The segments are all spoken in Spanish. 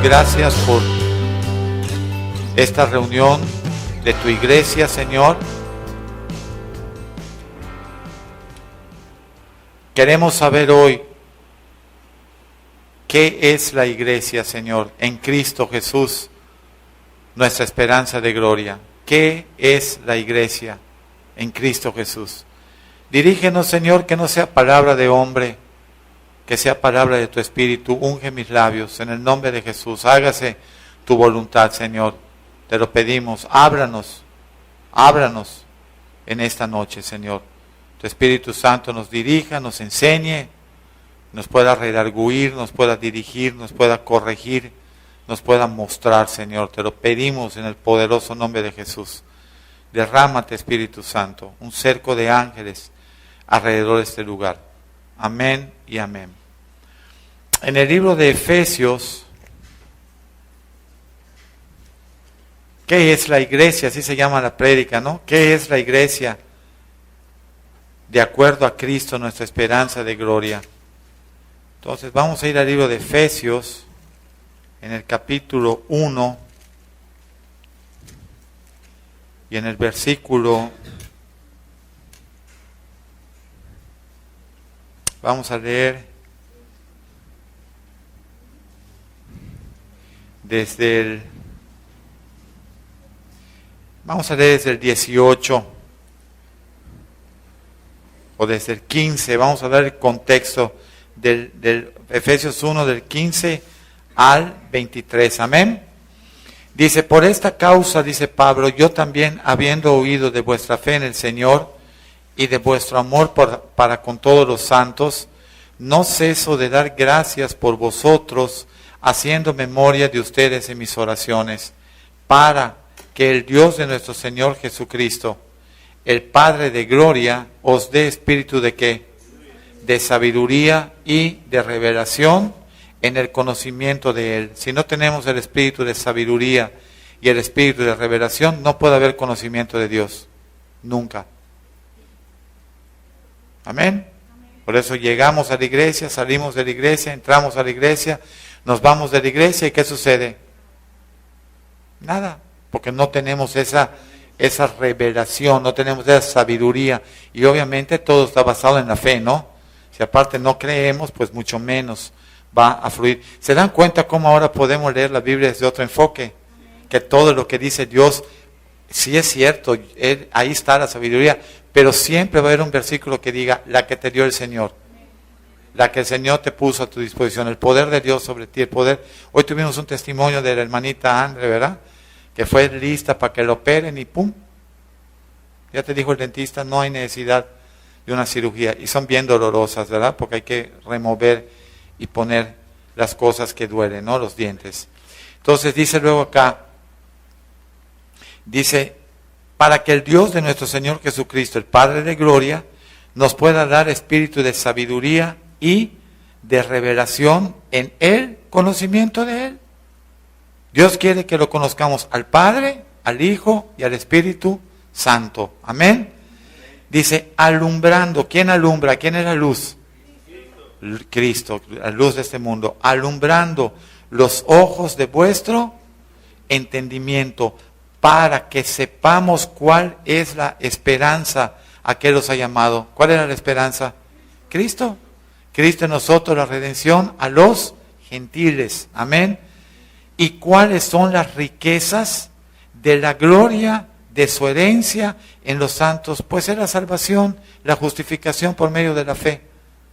gracias por esta reunión de tu iglesia, Señor. Queremos saber hoy qué es la iglesia, Señor, en Cristo Jesús, nuestra esperanza de gloria. ¿Qué es la iglesia en Cristo Jesús? Dirígenos, Señor, que no sea palabra de hombre, que sea palabra de tu Espíritu. Unge mis labios en el nombre de Jesús. Hágase tu voluntad, Señor. Te lo pedimos. Ábranos en esta noche, Señor. Tu Espíritu Santo nos dirija, nos enseñe, nos pueda redarguir, nos pueda dirigir, nos pueda corregir, nos pueda mostrar, Señor. Te lo pedimos en el poderoso nombre de Jesús. Derrámate, Espíritu Santo, un cerco de ángeles alrededor de este lugar. Amén y amén. En el libro de Efesios, ¿qué es la iglesia? Así se llama la prédica, ¿no? ¿Qué es la iglesia? De acuerdo a Cristo, nuestra esperanza de gloria. Entonces vamos a ir al libro de Efesios, en el capítulo 1, y en el versículo, vamos a leer desde el 18 o desde el 15, vamos a dar el contexto del Efesios 1 del 15 al 23, amén. Dice, por esta causa, dice Pablo, yo también, habiendo oído de vuestra fe en el Señor y de vuestro amor para con todos los santos, no ceso de dar gracias por vosotros, haciendo memoria de ustedes en mis oraciones, para que el Dios de nuestro Señor Jesucristo, el Padre de gloria, os dé espíritu de ¿qué? De sabiduría y de revelación en el conocimiento de Él. Si no tenemos el espíritu de sabiduría y el espíritu de revelación, no puede haber conocimiento de Dios. Nunca. Amén. Por eso llegamos a la iglesia, salimos de la iglesia, entramos a la iglesia, nos vamos de la iglesia y ¿qué sucede? Nada, porque no tenemos esa revelación, no tenemos esa sabiduría, y obviamente todo está basado en la fe, ¿no? Si aparte no creemos, pues mucho menos va a fluir. ¿Se dan cuenta cómo ahora podemos leer la Biblia desde otro enfoque? Que todo lo que dice Dios, sí es cierto, ahí está la sabiduría, pero siempre va a haber un versículo que diga, la que te dio el Señor, la que el Señor te puso a tu disposición, el poder de Dios sobre ti, el poder. Hoy tuvimos un testimonio de la hermanita Andre, ¿verdad? Que fue lista para que lo operen y ¡pum! Ya te dijo el dentista, no hay necesidad de una cirugía. Y son bien dolorosas, ¿verdad? Porque hay que remover y poner las cosas que duelen, ¿no? Los dientes. Entonces dice luego acá, dice, para que el Dios de nuestro Señor Jesucristo, el Padre de gloria, nos pueda dar espíritu de sabiduría y de revelación en el conocimiento de Él. Dios quiere que lo conozcamos al Padre, al Hijo y al Espíritu Santo. Amén. Dice, alumbrando. ¿Quién alumbra? ¿Quién es la luz? Cristo, la luz de este mundo. Alumbrando los ojos de vuestro entendimiento, para que sepamos cuál es la esperanza a que los ha llamado. ¿Cuál era la esperanza? Cristo. Cristo en nosotros, la redención a los gentiles. Amén. ¿Y cuáles son las riquezas de la gloria de su herencia en los santos? Pues es la salvación, la justificación por medio de la fe.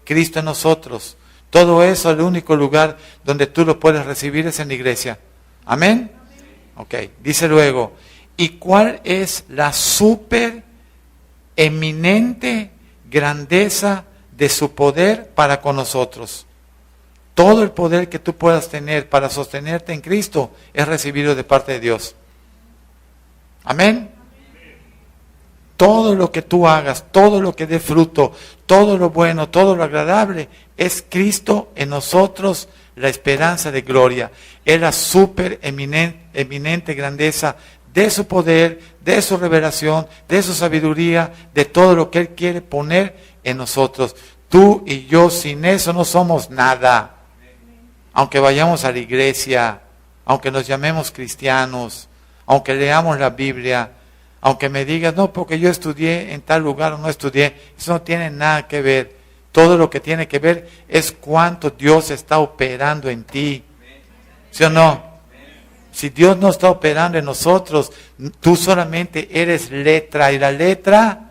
Cristo en nosotros. Todo eso, el único lugar donde tú lo puedes recibir es en la iglesia. ¿Amén? Ok, dice luego, ¿y cuál es la súper eminente grandeza de su poder para con nosotros? Todo el poder que tú puedas tener para sostenerte en Cristo es recibido de parte de Dios. Amén. Todo lo que tú hagas, todo lo que dé fruto, todo lo bueno, todo lo agradable, es Cristo en nosotros, la esperanza de gloria. Es la súper eminente grandeza de su poder, de su revelación, de su sabiduría, de todo lo que Él quiere poner en nosotros. Tú y yo sin eso no somos nada. Aunque vayamos a la iglesia, aunque nos llamemos cristianos, aunque leamos la Biblia, aunque me digas, no, porque yo estudié en tal lugar o no estudié, eso no tiene nada que ver. Todo lo que tiene que ver es cuánto Dios está operando en ti. ¿Sí o no? Si Dios no está operando en nosotros, tú solamente eres letra, y la letra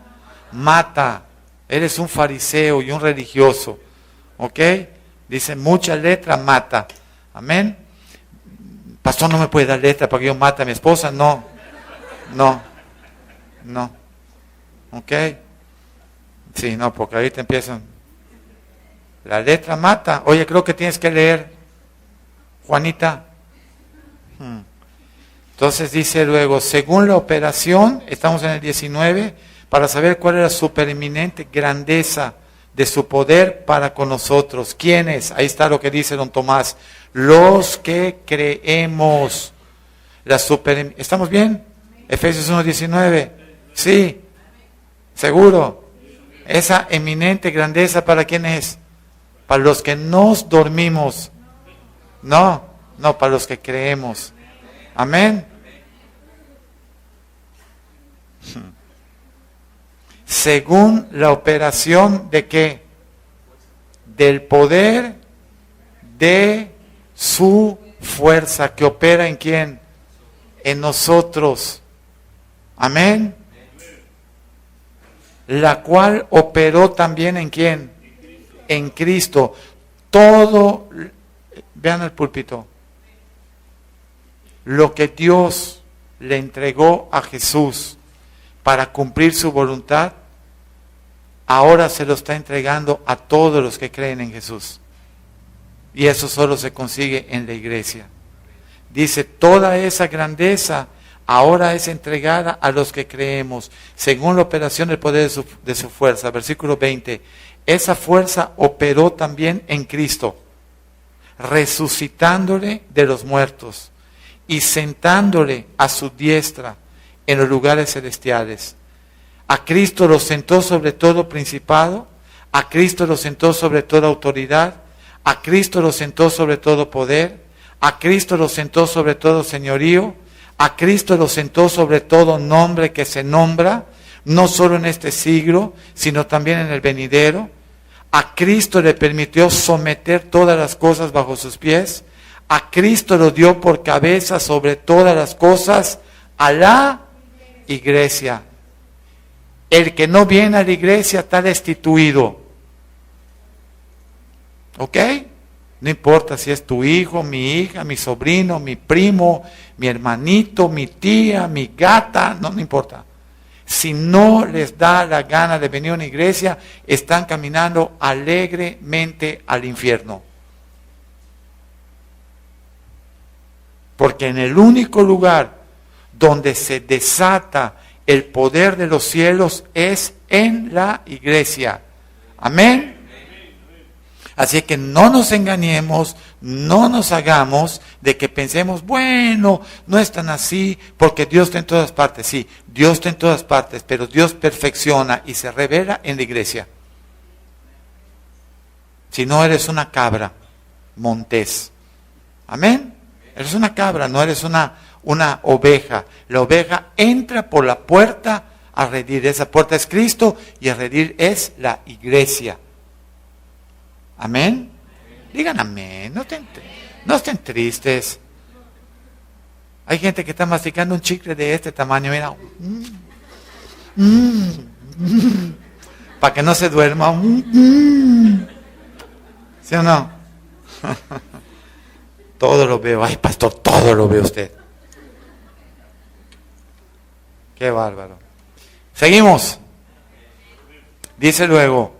mata. Eres un fariseo y un religioso. ¿Ok? Dice, mucha letra mata. Amén. Pastor, ¿no me puede dar letra para que yo mate a mi esposa? No. ¿Ok? Sí, no, porque ahorita empiezan. La letra mata. Oye, creo que tienes que leer, Juanita. Entonces dice luego, según la operación, estamos en el 19, para saber cuál es la supereminente grandeza de su poder para con nosotros. ¿Quiénes? Ahí está lo que dice don Tomás. Los que creemos. ¿Estamos bien? Efesios 1:19. Sí. ¿Seguro? Esa eminente grandeza, ¿para quién es? Para los que nos dormimos. No, para los que creemos. Amén. Según la operación de qué? Del poder de su fuerza, que opera en quién? En nosotros. Amén. La cual operó también en quién? En Cristo. Todo, vean el púlpito. Lo que Dios le entregó a Jesús para cumplir su voluntad, ahora se lo está entregando a todos los que creen en Jesús. Y eso solo se consigue en la iglesia. Dice, toda esa grandeza ahora es entregada a los que creemos, según la operación del poder de su fuerza. Versículo 20. Esa fuerza operó también en Cristo, resucitándole de los muertos y sentándole a su diestra en los lugares celestiales. A Cristo lo sentó sobre todo principado, a Cristo lo sentó sobre toda autoridad, a Cristo lo sentó sobre todo poder, a Cristo lo sentó sobre todo señorío, a Cristo lo sentó sobre todo nombre que se nombra, no solo en este siglo, sino también en el venidero. A Cristo le permitió someter todas las cosas bajo sus pies. A Cristo lo dio por cabeza sobre todas las cosas a la iglesia. El que no viene a la iglesia está destituido. ¿Ok? No importa si es tu hijo, mi hija, mi sobrino, mi primo, mi hermanito, mi tía, mi gata, no importa. Si no les da la gana de venir a una iglesia, están caminando alegremente al infierno. Porque en el único lugar donde se desata el poder de los cielos es en la iglesia. Amén. Así que no nos engañemos, no nos hagamos de que pensemos, bueno, no es tan así, porque Dios está en todas partes. Sí, Dios está en todas partes, pero Dios perfecciona y se revela en la iglesia. Si no, eres una cabra montés. Amén. Eres una cabra, no eres una oveja. La oveja entra por la puerta a redil. Esa puerta es Cristo y a redil es la iglesia. Amén. Digan amén. No estén tristes. Hay gente que está masticando un chicle de este tamaño. Mira. Para que no se duerma. ¿Sí o no? Todo lo veo. Ay, pastor, todo lo ve usted. Qué bárbaro. Seguimos. Dice luego.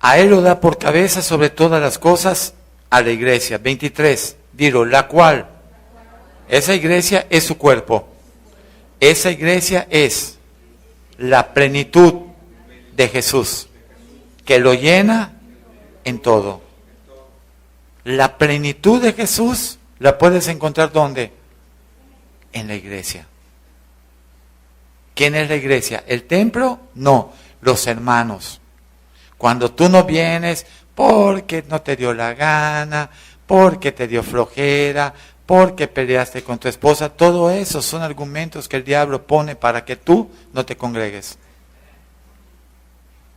A él lo da por cabeza sobre todas las cosas a la iglesia. 23. Dilo, la cual. Esa iglesia es su cuerpo. Esa iglesia es la plenitud de Jesús, que lo llena en todo. La plenitud de Jesús la puedes encontrar ¿dónde? En la iglesia. ¿Quién es la iglesia? ¿El templo? No, los hermanos. Cuando tú no vienes porque no te dio la gana, porque te dio flojera, porque peleaste con tu esposa, todo eso son argumentos que el diablo pone para que tú no te congregues.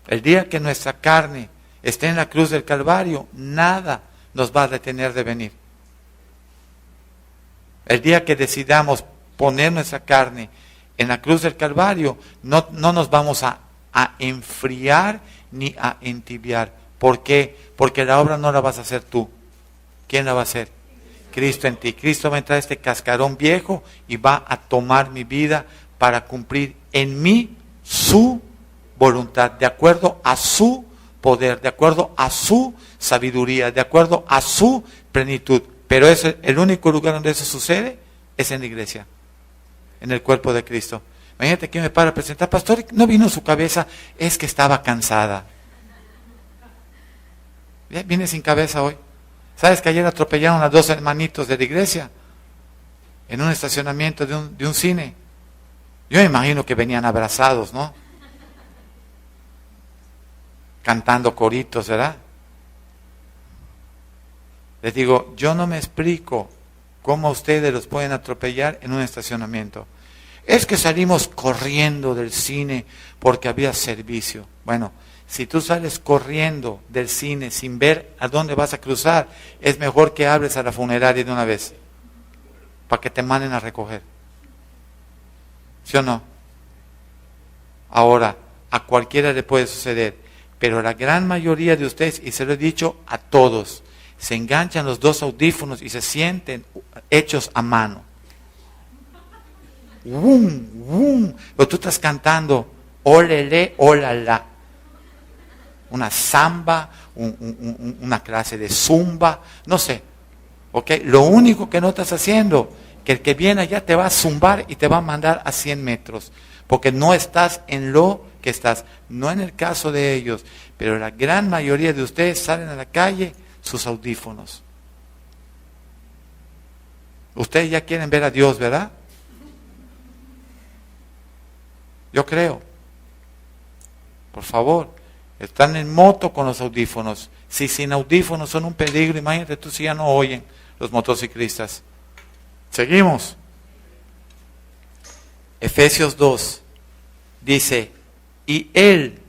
El día que nuestra carne esté en la cruz del Calvario, nada nos va a detener de venir. El día que decidamos poner nuestra carne en la cruz del Calvario, no nos vamos a enfriar ni a entibiar. ¿Por qué? Porque la obra no la vas a hacer tú. ¿Quién la va a hacer? Cristo en ti. Cristo va a entrar a este cascarón viejo y va a tomar mi vida para cumplir en mí su voluntad, de acuerdo a su poder, de acuerdo a su sabiduría, de acuerdo a su plenitud. Pero el único lugar donde eso sucede es en la iglesia, en el cuerpo de Cristo. Imagínate que me para a presentar, pastor, no vino su cabeza, es que estaba cansada. Vine sin cabeza hoy. ¿Sabes que ayer atropellaron a 2 hermanitos de la iglesia en un estacionamiento de un cine? Yo me imagino que venían abrazados, ¿no? Cantando coritos, ¿verdad? Les digo, yo no me explico cómo ustedes los pueden atropellar en un estacionamiento. Es que salimos corriendo del cine porque había servicio. Bueno, si tú sales corriendo del cine sin ver a dónde vas a cruzar, es mejor que hables a la funeraria de una vez, para que te manden a recoger. ¿Sí o no? Ahora, a cualquiera le puede suceder, pero la gran mayoría de ustedes, y se lo he dicho a todos, se enganchan los 2 audífonos y se sienten hechos a mano. Pero tú estás cantando, olele, olala. Una samba, una clase de zumba, no sé. ¿Okay? Lo único que no estás haciendo, que el que viene allá te va a zumbar y te va a mandar a 100 metros. Porque no estás en lo que estás. No en el caso de ellos, pero la gran mayoría de ustedes salen a la calle sus audífonos. Ustedes ya quieren ver a Dios, ¿verdad? Yo creo. Por favor, están en moto con los audífonos. Si sin audífonos son un peligro, imagínate tú si ya no oyen los motociclistas. Seguimos. Efesios 2 dice, y Él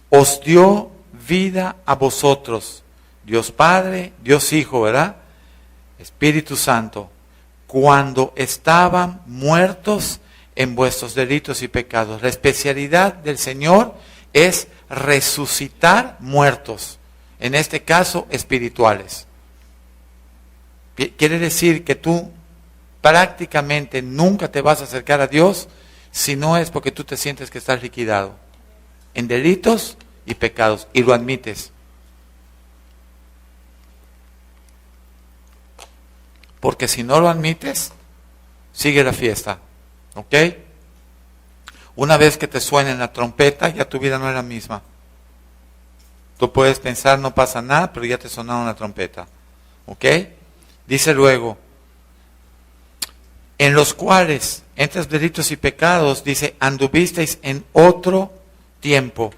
os dio vida a vosotros, Dios Padre, Dios Hijo, ¿verdad? Espíritu Santo, cuando estaban muertos en vuestros delitos y pecados. La especialidad del Señor es resucitar muertos, en este caso espirituales. Quiere decir que tú prácticamente nunca te vas a acercar a Dios si no es porque tú te sientes que estás liquidado en delitos y pecados y lo admites. Porque si no lo admites, sigue la fiesta, ¿ok? Una vez que te suene la trompeta, ya tu vida no es la misma. Tú puedes pensar, no pasa nada, pero ya te sonaron la trompeta, ¿ok? Dice luego, en los cuales, entre delitos y pecados, dice, anduvisteis en otro tiempo,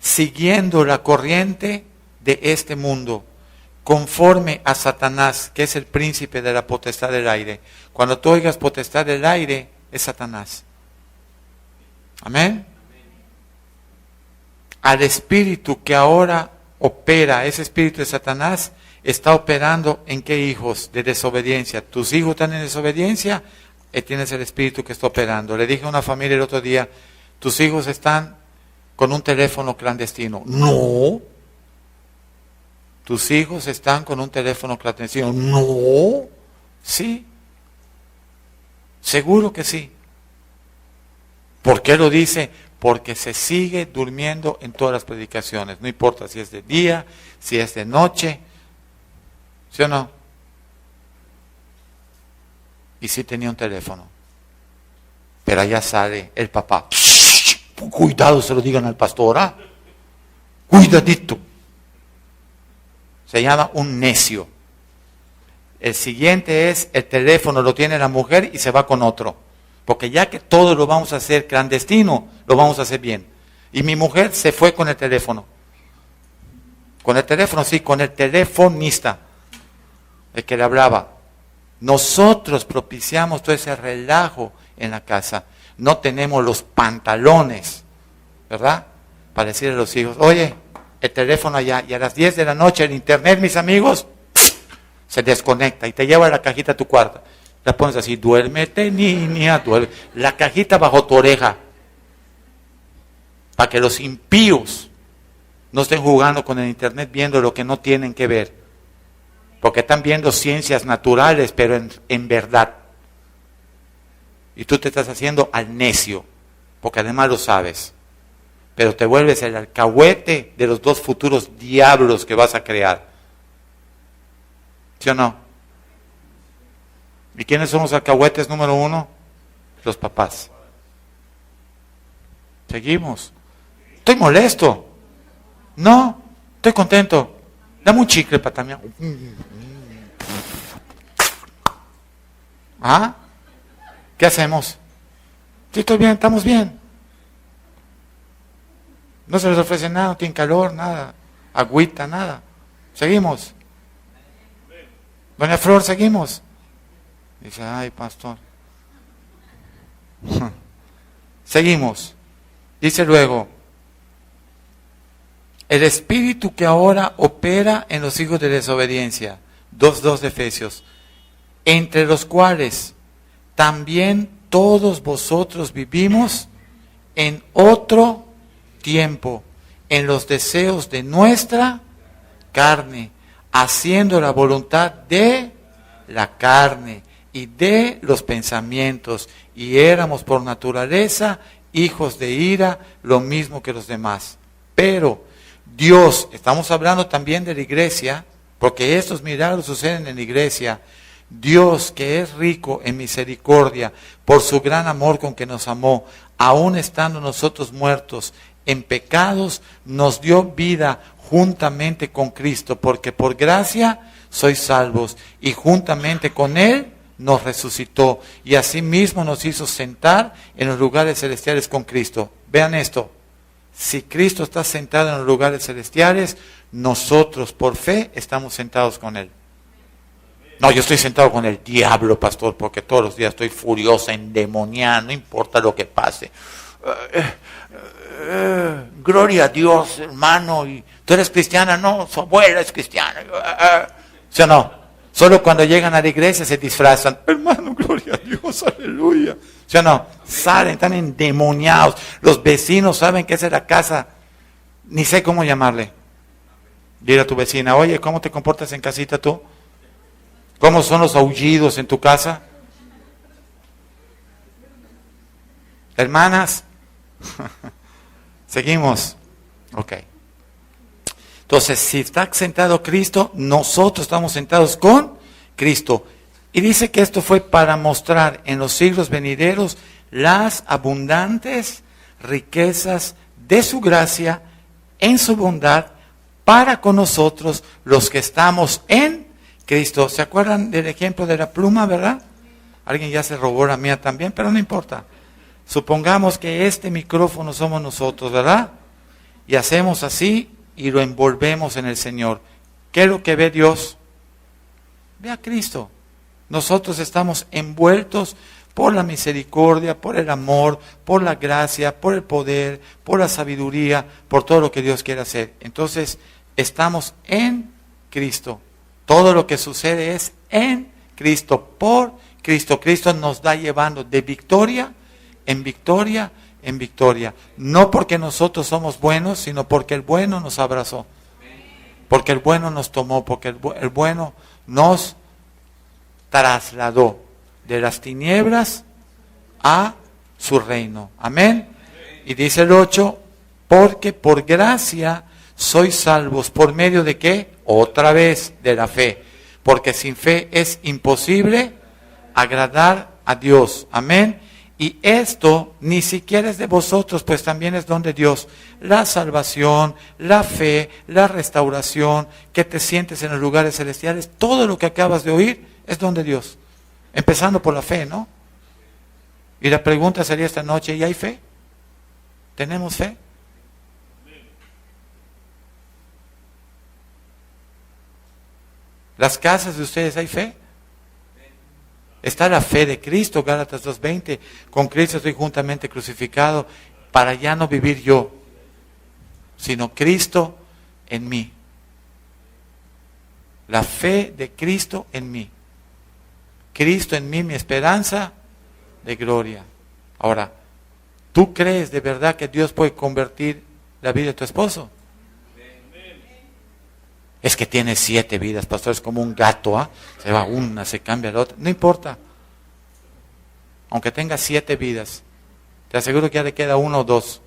siguiendo la corriente de este mundo, conforme a Satanás, que es el príncipe de la potestad del aire. Cuando tú oigas potestad del aire, es Satanás. Amén. Al espíritu que ahora opera, ese espíritu de Satanás, está operando en qué hijos de desobediencia. Tus hijos están en desobediencia, tienes el espíritu que está operando. Le dije a una familia el otro día, tus hijos están con un teléfono clandestino. No. Tus hijos están con un teléfono clandestino. No. Sí. Seguro que sí. ¿Por qué lo dice? Porque se sigue durmiendo en todas las predicaciones. No importa si es de día, si es de noche. ¿Sí o no? Y sí tenía un teléfono. Pero allá sale el papá. Cuidado, se lo digan al pastor. ¿Ah? Cuidadito. Se llama un necio. El siguiente es, el teléfono lo tiene la mujer y se va con otro. Porque ya que todo lo vamos a hacer clandestino, lo vamos a hacer bien. Y mi mujer se fue con el teléfono. Con el teléfono, sí, con el telefonista, el que le hablaba. Nosotros propiciamos todo ese relajo en la casa. No tenemos los pantalones, ¿verdad? Para decirle a los hijos, oye, el teléfono allá, y a las 10 de la noche el internet, mis amigos, se desconecta y te lleva la cajita a tu cuarto. La pones así, duérmete, niña, duerme. La cajita bajo tu oreja. Para que los impíos no estén jugando con el internet viendo lo que no tienen que ver. Porque están viendo ciencias naturales, pero en verdad. Y tú te estás haciendo al necio, porque además lo sabes. Pero te vuelves el alcahuete de los dos futuros diablos que vas a crear. ¿Sí o no? ¿Y quiénes son los alcahuetes número 1? Los papás. Seguimos. Estoy molesto. No, estoy contento. Dame un chicle para también. ¿Ah? ¿Qué hacemos? Sí, estoy bien, estamos bien. No se les ofrece nada, no tienen calor, nada. Agüita, nada. Seguimos. Doña Flor, seguimos. Dice, ay, pastor. Seguimos. Dice luego, el espíritu que ahora opera en los hijos de desobediencia, 2:2 de Efesios, entre los cuales también todos vosotros vivimos en otro tiempo, en los deseos de nuestra carne, haciendo la voluntad de la carne y de los pensamientos, y éramos por naturaleza hijos de ira, lo mismo que los demás. Pero Dios, estamos hablando también de la iglesia, porque estos milagros suceden en la iglesia. Dios, que es rico en misericordia, por su gran amor con que nos amó, aun estando nosotros muertos en pecados, nos dio vida juntamente con Cristo, porque por gracia sois salvos, y juntamente con Él nos resucitó, y asimismo nos hizo sentar en los lugares celestiales con Cristo. Vean esto, si Cristo está sentado en los lugares celestiales, nosotros por fe estamos sentados con Él. No, yo estoy sentado con el diablo, pastor, porque todos los días estoy furiosa, endemoniada, no importa lo que pase. Gloria a Dios, hermano. ¿Y tú eres cristiana? No, su abuela es cristiana. ¿Sí o no? Solo cuando llegan a la iglesia se disfrazan. Hermano, gloria a Dios, aleluya. ¿Sí o no? Salen, están endemoniados. Los vecinos saben que esa es la casa. Ni sé cómo llamarle. Dile a tu vecina, oye, ¿cómo te comportas en casita tú? ¿Cómo son los aullidos en tu casa? Hermanas, seguimos. Ok. Entonces, si está sentado Cristo, nosotros estamos sentados con Cristo. Y dice que esto fue para mostrar en los siglos venideros las abundantes riquezas de su gracia en su bondad para con nosotros los que estamos en Cristo. ¿Se acuerdan del ejemplo de la pluma, verdad? Alguien ya se robó la mía también, pero no importa. Supongamos que este micrófono somos nosotros, ¿verdad? Y hacemos así y lo envolvemos en el Señor. ¿Qué es lo que ve Dios? Ve a Cristo. Nosotros estamos envueltos por la misericordia, por el amor, por la gracia, por el poder, por la sabiduría, por todo lo que Dios quiere hacer. Entonces, estamos en Cristo. Todo lo que sucede es en Cristo, por Cristo. Cristo nos da llevando de victoria en victoria en victoria. No porque nosotros somos buenos, sino porque el bueno nos abrazó. Porque el bueno nos tomó, porque el bueno nos trasladó de las tinieblas a su reino. Amén. Y dice el 8, porque por gracia sois salvos. ¿Por medio de qué? Otra vez de la fe. Porque sin fe es imposible agradar a Dios. Amén. Y esto ni siquiera es de vosotros, pues también es don de Dios. La salvación, la fe, la restauración, que te sientes en los lugares celestiales, todo lo que acabas de oír es don de Dios. Empezando por la fe, ¿no? Y la pregunta sería esta noche, ¿y hay fe? ¿Tenemos fe? Las casas de ustedes, ¿hay fe? Está la fe de Cristo, Gálatas 2:20. Con Cristo estoy juntamente crucificado para ya no vivir yo, sino Cristo en mí. La fe de Cristo en mí. Cristo en mí, mi esperanza de gloria. Ahora, ¿tú crees de verdad que Dios puede convertir la vida de tu esposo? Es que tiene 7 vidas, pastor, es como un gato, ¿ah? Se va una, se cambia la otra. No importa. Aunque tenga 7 vidas, te aseguro que ya le queda 1 o 2.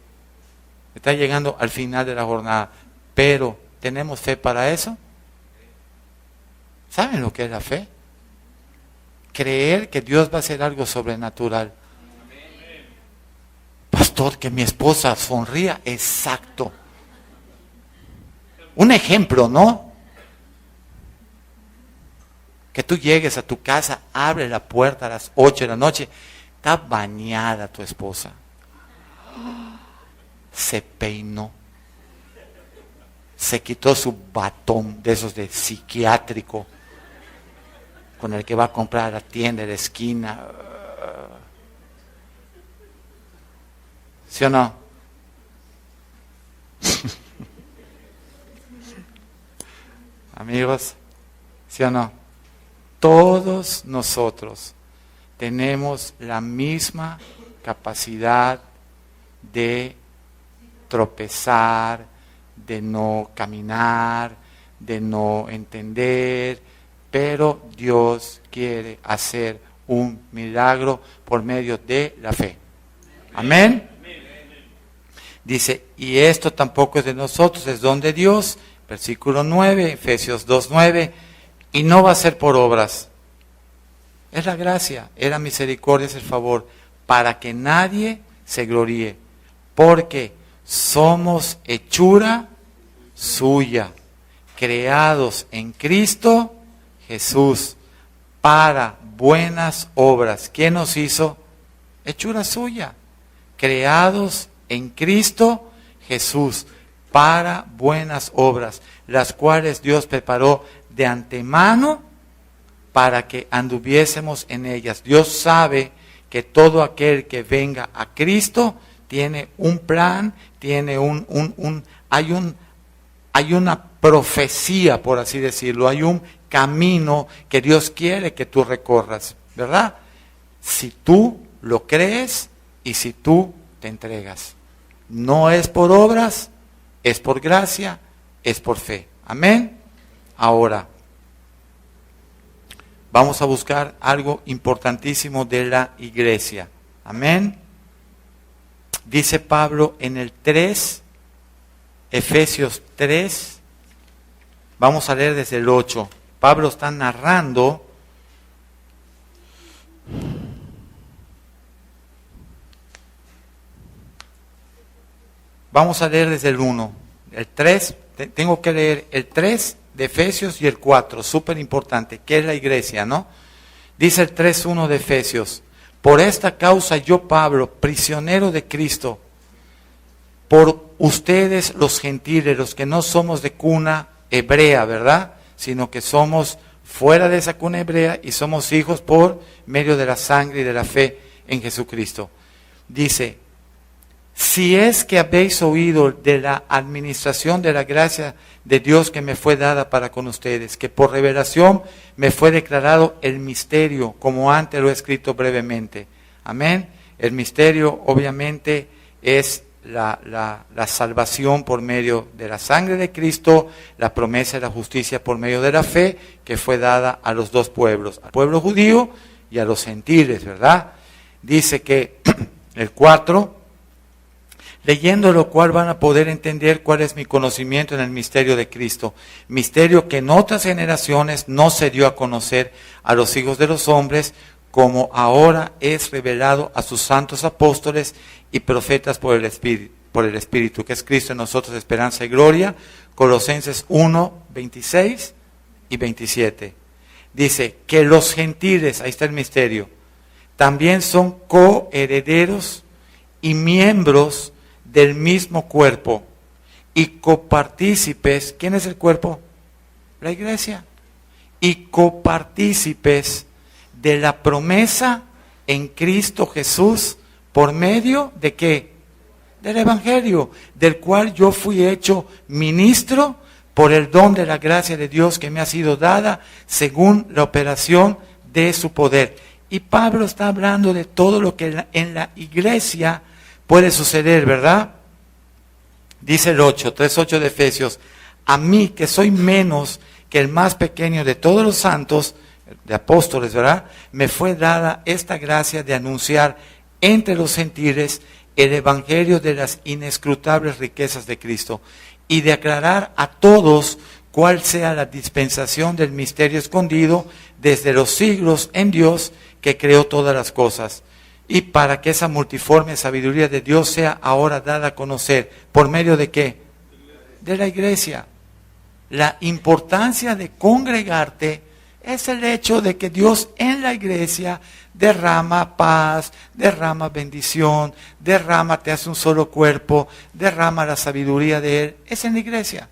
Está llegando al final de la jornada. Pero, ¿tenemos fe para eso? ¿Saben lo que es la fe? Creer que Dios va a hacer algo sobrenatural. Pastor, que mi esposa sonría. Exacto. Un ejemplo, ¿no? Que tú llegues a tu casa, abre la puerta a las 8 de la noche, está bañada tu esposa. Se peinó. Se quitó su batón de esos de psiquiátrico con el que va a comprar a la tienda de la esquina. ¿Sí o no? Amigos, ¿sí o no? Todos nosotros tenemos la misma capacidad de tropezar, de no caminar, de no entender, pero Dios quiere hacer un milagro por medio de la fe. Amén. Dice, y esto tampoco es de nosotros, es don de Dios. Versículo 9, Efesios 2:9, y no va a ser por obras. Es la gracia, es la misericordia, es el favor, para que nadie se gloríe, porque somos hechura suya, creados en Cristo Jesús, para buenas obras. ¿Quién nos hizo? Hechura suya, creados en Cristo Jesús, para buenas obras, las cuales Dios preparó de antemano para que anduviésemos en ellas. Dios sabe que todo aquel que venga a Cristo tiene un plan, tiene hay una profecía, por así decirlo, hay un camino que Dios quiere que tú recorras, ¿verdad? Si tú lo crees y si tú te entregas. No es por obras, es por gracia, es por fe. Amén. Ahora, vamos a buscar algo importantísimo de la iglesia. Amén. Dice Pablo en el 3, Efesios 3, vamos a leer desde el 8. Pablo está narrando vamos a leer desde el 1, el 3, tengo que leer el 3 de Efesios y el 4, súper importante, que es la iglesia, ¿no? Dice el 3:1 de Efesios, por esta causa yo, Pablo, prisionero de Cristo, por ustedes los gentiles, los que no somos de cuna hebrea, ¿verdad? Sino que somos fuera de esa cuna hebrea y somos hijos por medio de la sangre y de la fe en Jesucristo. Dice, si es que habéis oído de la administración de la gracia de Dios que me fue dada para con ustedes, que por revelación me fue declarado el misterio, como antes lo he escrito brevemente. Amén. El misterio obviamente es la salvación por medio de la sangre de Cristo, la promesa de la justicia por medio de la fe, que fue dada a los dos pueblos, al pueblo judío y a los gentiles, ¿verdad? Dice que el 4... leyendo lo cual van a poder entender cuál es mi conocimiento en el misterio de Cristo, misterio que en otras generaciones no se dio a conocer a los hijos de los hombres, como ahora es revelado a sus santos apóstoles y profetas por el Espíritu, que es Cristo en nosotros, esperanza y gloria. Colosenses 1, 26 y 27. Dice que los gentiles, ahí está el misterio, también son coherederos y miembros del mismo cuerpo y copartícipes. ¿Quién es el cuerpo? La iglesia. y copartícipes de la promesa en Cristo Jesús, por medio de ¿qué? Del Evangelio, del cual yo fui hecho ministro por el don de la gracia de Dios que me ha sido dada según la operación de su poder. Y Pablo está hablando de todo lo que en la iglesia puede suceder, ¿verdad? Dice el 3:8 de Efesios: a mí, que soy menos que el más pequeño de todos los santos, de apóstoles, ¿verdad? Me fue dada esta gracia de anunciar entre los gentiles el evangelio de las inescrutables riquezas de Cristo y de aclarar a todos cuál sea la dispensación del misterio escondido desde los siglos en Dios que creó todas las cosas, y para que esa multiforme sabiduría de Dios sea ahora dada a conocer. ¿Por medio de qué? De la iglesia. La importancia de congregarte es el hecho de que Dios en la iglesia derrama paz, derrama bendición, te hace un solo cuerpo, derrama la sabiduría de Él. Es en la iglesia.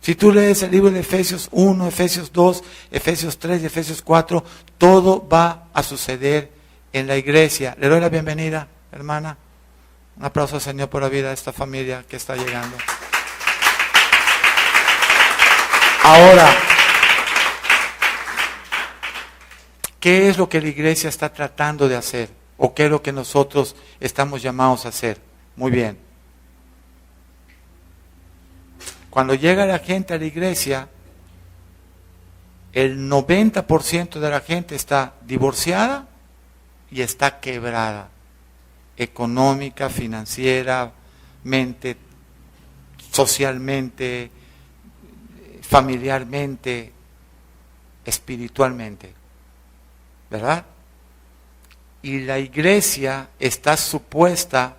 Si tú lees el libro de Efesios 1, Efesios 2, Efesios 3 y Efesios 4, todo va a suceder en la iglesia. Le doy la bienvenida, hermana. Un aplauso al Señor por la vida de esta familia que está llegando. Ahora, ¿qué es lo que la iglesia está tratando de hacer? ¿O qué es lo que nosotros estamos llamados a hacer? Muy bien. Cuando llega la gente a la iglesia, el 90% de la gente está divorciada y está quebrada, económica, financieramente, socialmente, familiarmente, espiritualmente. ¿Verdad? Y la iglesia está supuesta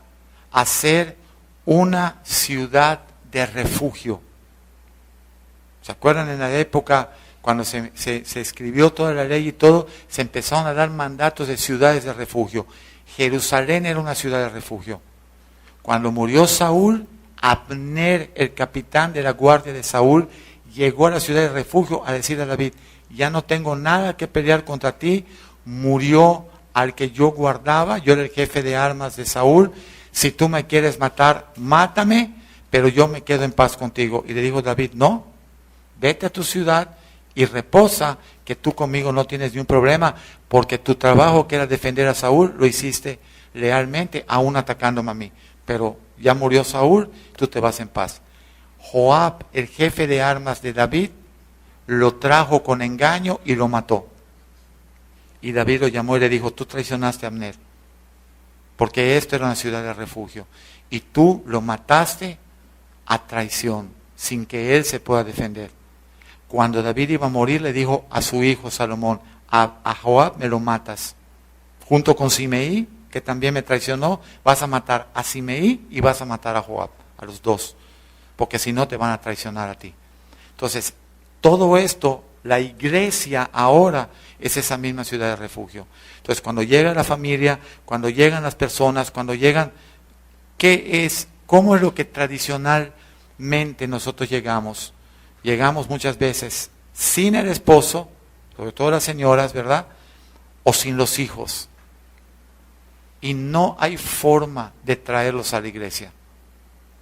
a ser una ciudad de refugio. ¿Se acuerdan en la época cuando se escribió toda la ley y todo? Se empezaron a dar mandatos de ciudades de refugio. Jerusalén era una ciudad de refugio. Cuando murió Saúl, Abner, el capitán de la guardia de Saúl, llegó a la ciudad de refugio a decirle a David: ya no tengo nada que pelear contra ti, murió al que yo guardaba, yo era el jefe de armas de Saúl, si tú me quieres matar, mátame, pero yo me quedo en paz contigo. Y le dijo David: no, vete a tu ciudad y reposa, que tú conmigo no tienes ni un problema, porque tu trabajo que era defender a Saúl, lo hiciste lealmente, aún atacándome a mí, pero ya murió Saúl, tú te vas en paz. Joab, el jefe de armas de David, lo trajo con engaño y lo mató. Y David lo llamó y le dijo: tú traicionaste a Abner, porque esto era una ciudad de refugio, y tú lo mataste a traición, sin que él se pueda defender. Cuando David iba a morir, le dijo a su hijo Salomón: a Joab me lo matas, junto con Simeí, que también me traicionó, vas a matar a Simeí y vas a matar a Joab, a los dos, porque si no te van a traicionar a ti. Entonces, todo esto, la iglesia ahora es esa misma ciudad de refugio. Entonces, cuando llega la familia, cuando llegan las personas, cuando llegan, ¿cómo es lo que tradicionalmente nosotros llegamos? Llegamos muchas veces sin el esposo, sobre todo las señoras, ¿verdad? O sin los hijos. Y no hay forma de traerlos a la iglesia.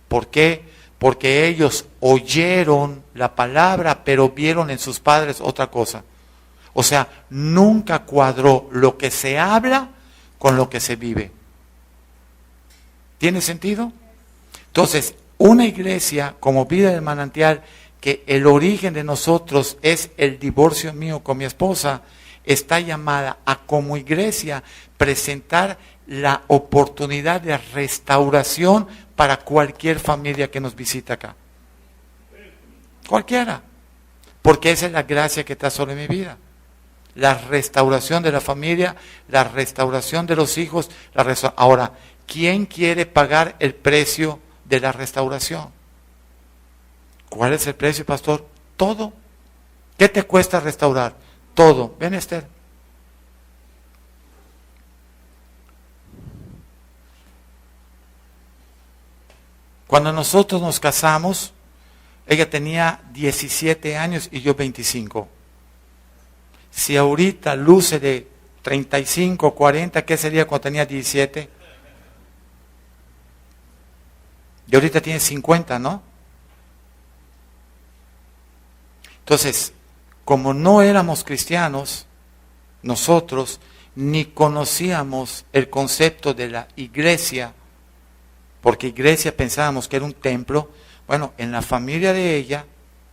¿Por qué? Porque ellos oyeron la palabra, pero vieron en sus padres otra cosa. O sea, nunca cuadró lo que se habla con lo que se vive. ¿Tiene sentido? Entonces, una iglesia como Vida del Manantial, que el origen de nosotros es el divorcio mío con mi esposa, está llamada a, como iglesia, presentar la oportunidad de restauración para cualquier familia que nos visita acá. Cualquiera. Porque esa es la gracia que está sobre mi vida. La restauración de la familia, la restauración de los hijos. Ahora, ¿quién quiere pagar el precio de la restauración? ¿Cuál es el precio, pastor? Todo. ¿Qué te cuesta restaurar? Todo. Ven, Esther. Cuando nosotros nos casamos, ella tenía 17 años y yo 25. Si ahorita luce de 35, 40, ¿qué sería cuando tenía 17? Y ahorita tiene 50, ¿no? Entonces, como no éramos cristianos, nosotros ni conocíamos el concepto de la iglesia, porque iglesia pensábamos que era un templo. Bueno, en la familia de ella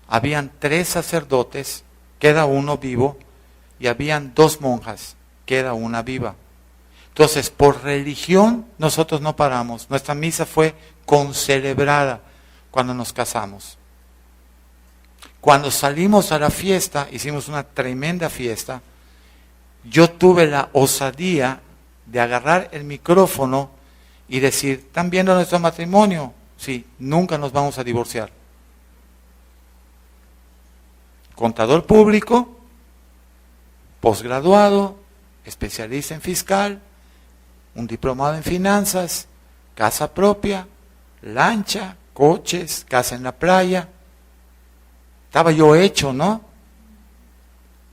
habían 3 sacerdotes, queda uno vivo, y habían 2 monjas, queda una viva. Entonces, por religión, nosotros no paramos. Nuestra misa fue concelebrada cuando nos casamos. Cuando salimos a la fiesta, hicimos una tremenda fiesta. Yo tuve la osadía de agarrar el micrófono y decir, ¿están viendo nuestro matrimonio? Sí, nunca nos vamos a divorciar. Contador público, posgraduado, especialista en fiscal, un diplomado en finanzas, casa propia, lancha, coches, casa en la playa. Estaba yo hecho, ¿no?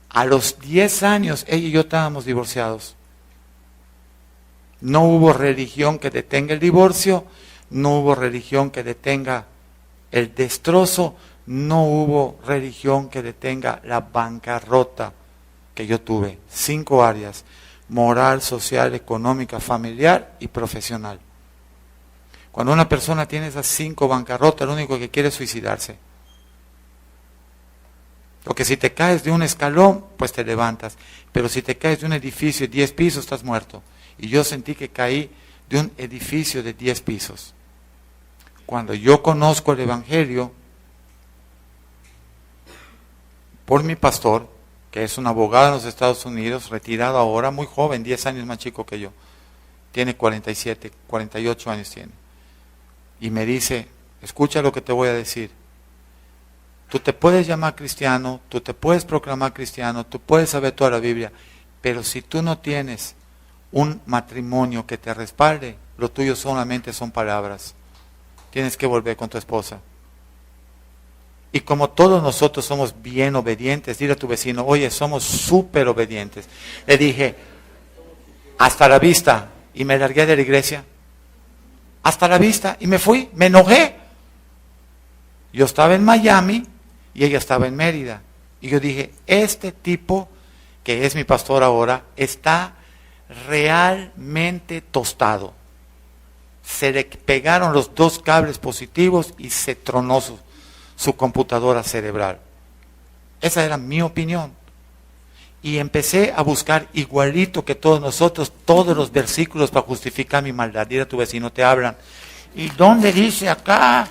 A los 10 años, ella y yo estábamos divorciados. No hubo religión que detenga el divorcio, no hubo religión que detenga el destrozo, no hubo religión que detenga la bancarrota que yo tuve. 5 áreas: moral, social, económica, familiar y profesional. Cuando una persona tiene esas 5 bancarrotas, lo único que quiere es suicidarse. Porque si te caes de un escalón, pues te levantas. Pero si te caes de un edificio de 10 pisos, estás muerto. Y yo sentí que caí de un edificio de 10 pisos. Cuando yo conozco el Evangelio, por mi pastor, que es un abogado en los Estados Unidos, retirado ahora, muy joven, 10 años más chico que yo. Tiene 47, 48 años tiene. Y me dice, escucha lo que te voy a decir. Tú te puedes llamar cristiano, tú te puedes proclamar cristiano, tú puedes saber toda la Biblia, pero si tú no tienes un matrimonio que te respalde, lo tuyo solamente son palabras. Tienes que volver con tu esposa. Y como todos nosotros somos bien obedientes, dile a tu vecino, oye, somos súper obedientes. Le dije, hasta la vista, y me largué de la iglesia. Hasta la vista, y me fui, me enojé. Yo estaba en Miami y ella estaba en Mérida. Y yo dije, este tipo, que es mi pastor ahora, está realmente tostado. Se le pegaron los 2 cables positivos y se tronó su computadora cerebral. Esa era mi opinión. Y empecé a buscar, igualito que todos nosotros, todos los versículos para justificar mi maldad. Dile a tu vecino, te hablan. ¿Y dónde dice acá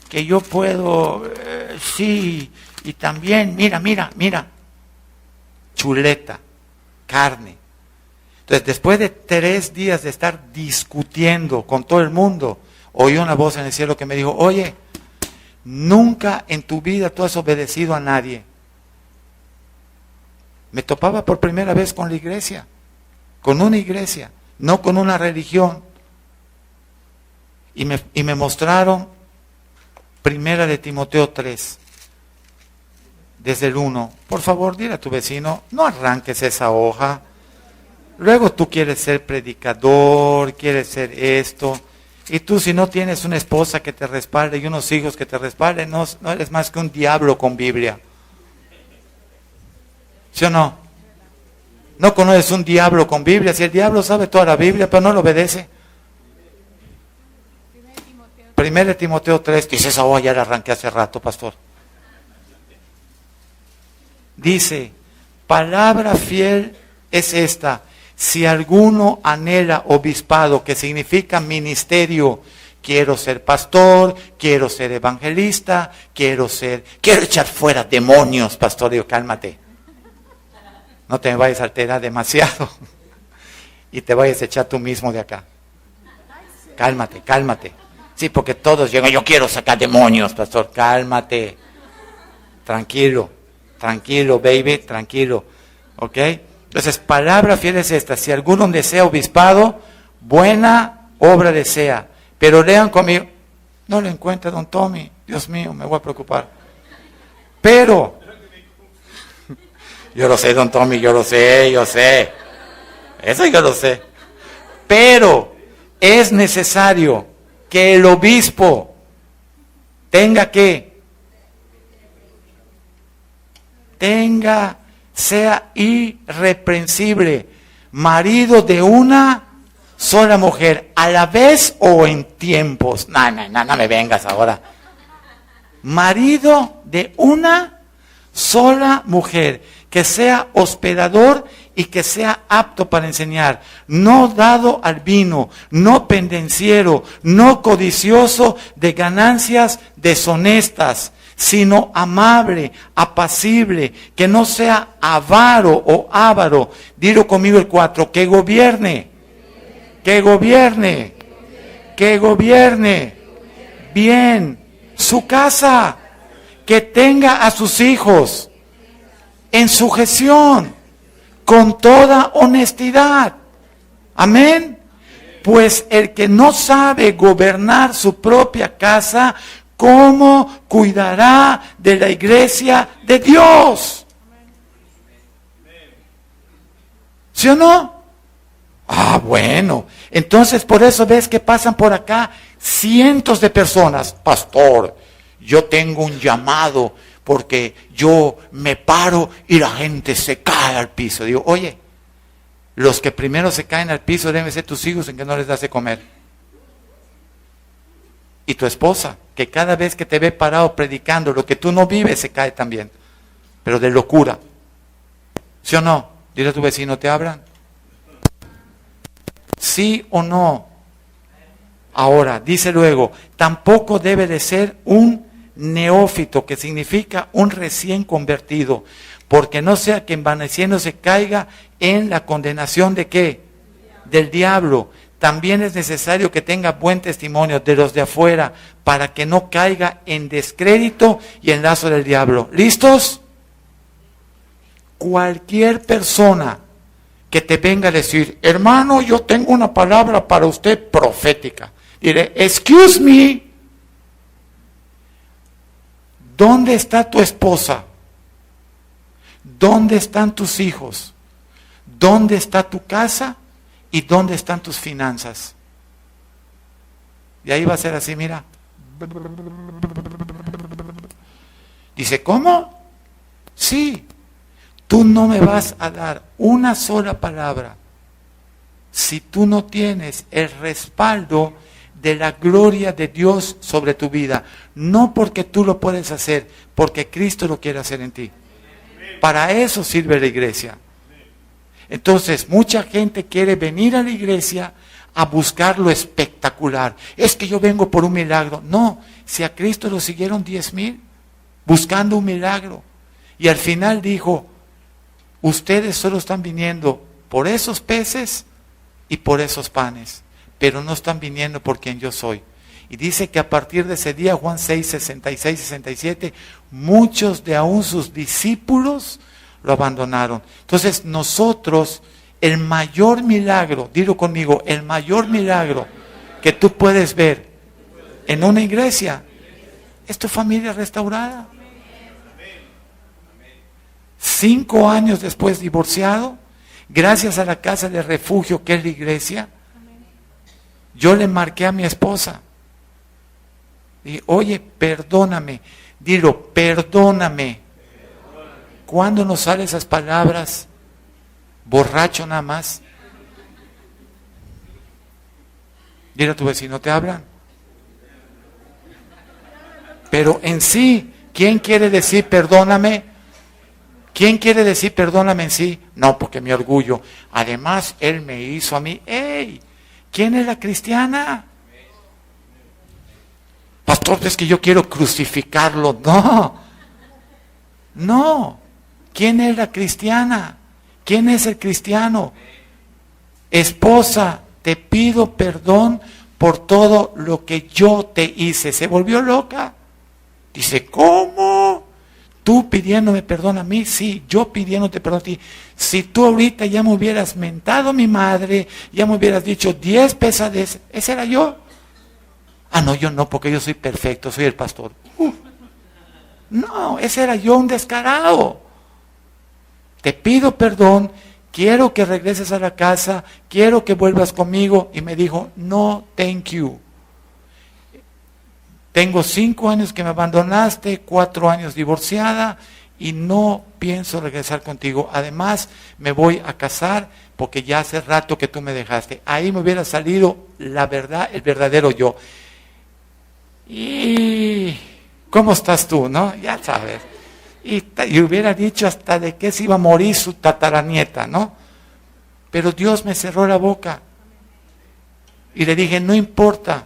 que yo puedo? Sí, y también, mira. Chuleta, carne. Entonces, después de 3 días de estar discutiendo con todo el mundo, oí una voz en el cielo que me dijo, oye, nunca en tu vida tú has obedecido a nadie. Me topaba por primera vez con la iglesia, con una iglesia, no con una religión. Y me mostraron Primera de Timoteo 3, desde el 1. Por favor, dile a tu vecino, no arranques esa hoja. Luego tú quieres ser predicador, quieres ser esto. Y tú, si no tienes una esposa que te respalde y unos hijos que te respalden, no eres más que un diablo con Biblia. ¿Sí o no? No conoces un diablo con Biblia. Si el diablo sabe toda la Biblia, pero no lo obedece. 1 Timoteo 3, dice esa hoja, ya la arranqué hace rato, pastor. Dice, palabra fiel es esta: si alguno anhela obispado, que significa ministerio, quiero ser pastor, quiero ser evangelista, quiero echar fuera demonios, pastor. Digo, cálmate. No te vayas a alterar demasiado y te vayas a echar tú mismo de acá. Cálmate. Sí, porque todos llegan, yo quiero sacar demonios, pastor. Cálmate. Tranquilo, baby, tranquilo. ¿Ok? Entonces, palabra fiel es esta: si alguno desea obispado, buena obra desea. Pero lean conmigo. No lo encuentra don Tommy. Dios mío, me voy a preocupar. Pero, Yo lo sé, don Tommy, yo lo sé, yo sé. Eso yo lo sé. Pero es necesario que el obispo tenga sea irreprensible, marido de una sola mujer, a la vez o en tiempos. No me vengas ahora. Marido de una sola mujer, que sea hospedador y que sea apto para enseñar, no dado al vino, no pendenciero, no codicioso de ganancias deshonestas, sino amable, apacible, que no sea avaro o ávaro. Dilo conmigo el 4, que gobierne bien su casa, que tenga a sus hijos en sujeción, con toda honestidad. Amén. Pues el que no sabe gobernar su propia casa, ¿cómo cuidará de la iglesia de Dios? ¿Sí o no? Bueno. Entonces por eso ves que pasan por acá cientos de personas. Pastor, yo tengo un llamado porque yo me paro y la gente se cae al piso. Digo, oye, los que primero se caen al piso deben ser tus hijos en que no les das de comer. Y tu esposa, que cada vez que te ve parado predicando lo que tú no vives, se cae también. Pero de locura. ¿Sí o no? Dile a tu vecino, ¿te hablan? ¿Sí o no? Ahora, dice luego, tampoco debe de ser un neófito, que significa un recién convertido, porque no sea que envaneciéndose caiga en la condenación de ¿qué? Del diablo. También es necesario que tenga buen testimonio de los de afuera, para que no caiga en descrédito y en lazo del diablo. ¿Listos? Cualquier persona que te venga a decir, hermano, yo tengo una palabra para usted profética. Diré, excuse me, ¿dónde está tu esposa? ¿Dónde están tus hijos? ¿Dónde está tu casa? ¿Y dónde están tus finanzas? Y ahí va a ser así, mira. Dice, ¿cómo? Sí, tú no me vas a dar una sola palabra si tú no tienes el respaldo de la gloria de Dios sobre tu vida. No porque tú lo puedes hacer, porque Cristo lo quiere hacer en ti. Para eso sirve la iglesia. Entonces, mucha gente quiere venir a la iglesia a buscar lo espectacular. Es que yo vengo por un milagro. No, si a Cristo lo siguieron 10,000 buscando un milagro. Y al final dijo, ustedes solo están viniendo por esos peces y por esos panes, pero no están viniendo por quien yo soy. Y dice que a partir de ese día, Juan 6, 66, 67, muchos de aún sus discípulos lo abandonaron. Entonces nosotros, el mayor milagro, dilo conmigo, el mayor milagro que tú puedes ver en una iglesia es tu familia restaurada. 5 años después divorciado, gracias a la casa de refugio que es la iglesia, yo le marqué a mi esposa. Y oye, perdóname, dilo, perdóname. ¿Cuándo nos salen esas palabras? Borracho nada más. Dile a tu vecino, ¿te hablan? Pero en sí, ¿quién quiere decir perdóname? ¿Quién quiere decir perdóname en sí? No, porque mi orgullo. Además, él me hizo a mí. ¡Ey! ¿Quién es la cristiana? Pastor, es que yo quiero crucificarlo. No. No. ¿Quién es la cristiana? ¿Quién es el cristiano? Esposa, te pido perdón por todo lo que yo te hice. Se volvió loca. Dice, ¿cómo? ¿Tú pidiéndome perdón a mí? Sí, yo pidiéndote perdón a ti. Si tú ahorita ya me hubieras mentado a mi madre, ya me hubieras dicho 10 pesadeces, ese era yo. Ah, no, yo no, porque yo soy perfecto, soy el pastor. No, ese era yo, un descarado. te pido perdón, quiero que regreses a la casa, quiero que vuelvas conmigo. Y me dijo, no, thank you. Tengo 5 años que me abandonaste, 4 años divorciada y no pienso regresar contigo. Además, me voy a casar porque ya hace rato que tú me dejaste. Ahí me hubiera salido la verdad, el verdadero yo. Y ¿cómo estás tú, no? Ya sabes. Y hubiera dicho hasta de que se iba a morir su tataranieta, ¿no? Pero Dios me cerró la boca. Y le dije, no importa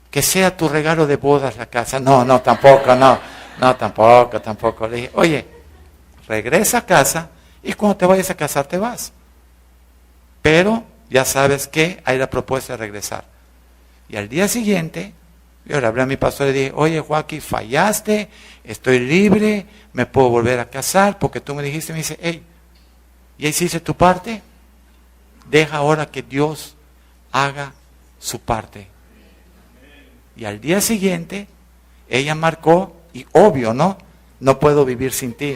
que sea tu regalo de bodas la casa. No, tampoco, tampoco. Le dije, oye, regresa a casa y cuando te vayas a casar te vas. Pero ya sabes que hay la propuesta de regresar. Y al día siguiente, yo le hablé a mi pastor y le dije, oye Joaquín, fallaste, estoy libre, me puedo volver a casar, porque tú me dijiste, me dice, hey, ¿ya hiciste tu parte? Deja ahora que Dios haga su parte. Y al día siguiente, ella marcó, y obvio, ¿no? No puedo vivir sin ti.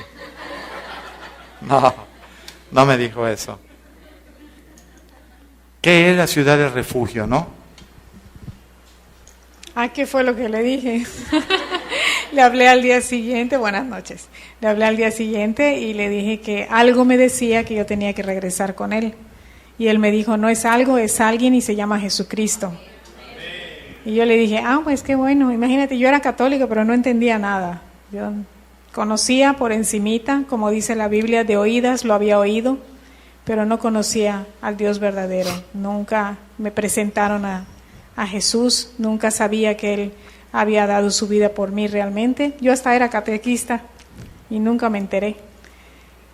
No me dijo eso. ¿Qué es la ciudad del refugio, no? ¿Qué fue lo que le dije? Le hablé al día siguiente, buenas noches. Le hablé al día siguiente y le dije que algo me decía que yo tenía que regresar con él. Y él me dijo, no es algo, es alguien y se llama Jesucristo. Y yo le dije, pues qué bueno. Imagínate, yo era católica, pero no entendía nada. Yo conocía por encimita, como dice la Biblia, de oídas lo había oído, pero no conocía al Dios verdadero. Nunca me presentaron a Jesús, nunca sabía que Él había dado su vida por mí realmente. Yo hasta era catequista y nunca me enteré.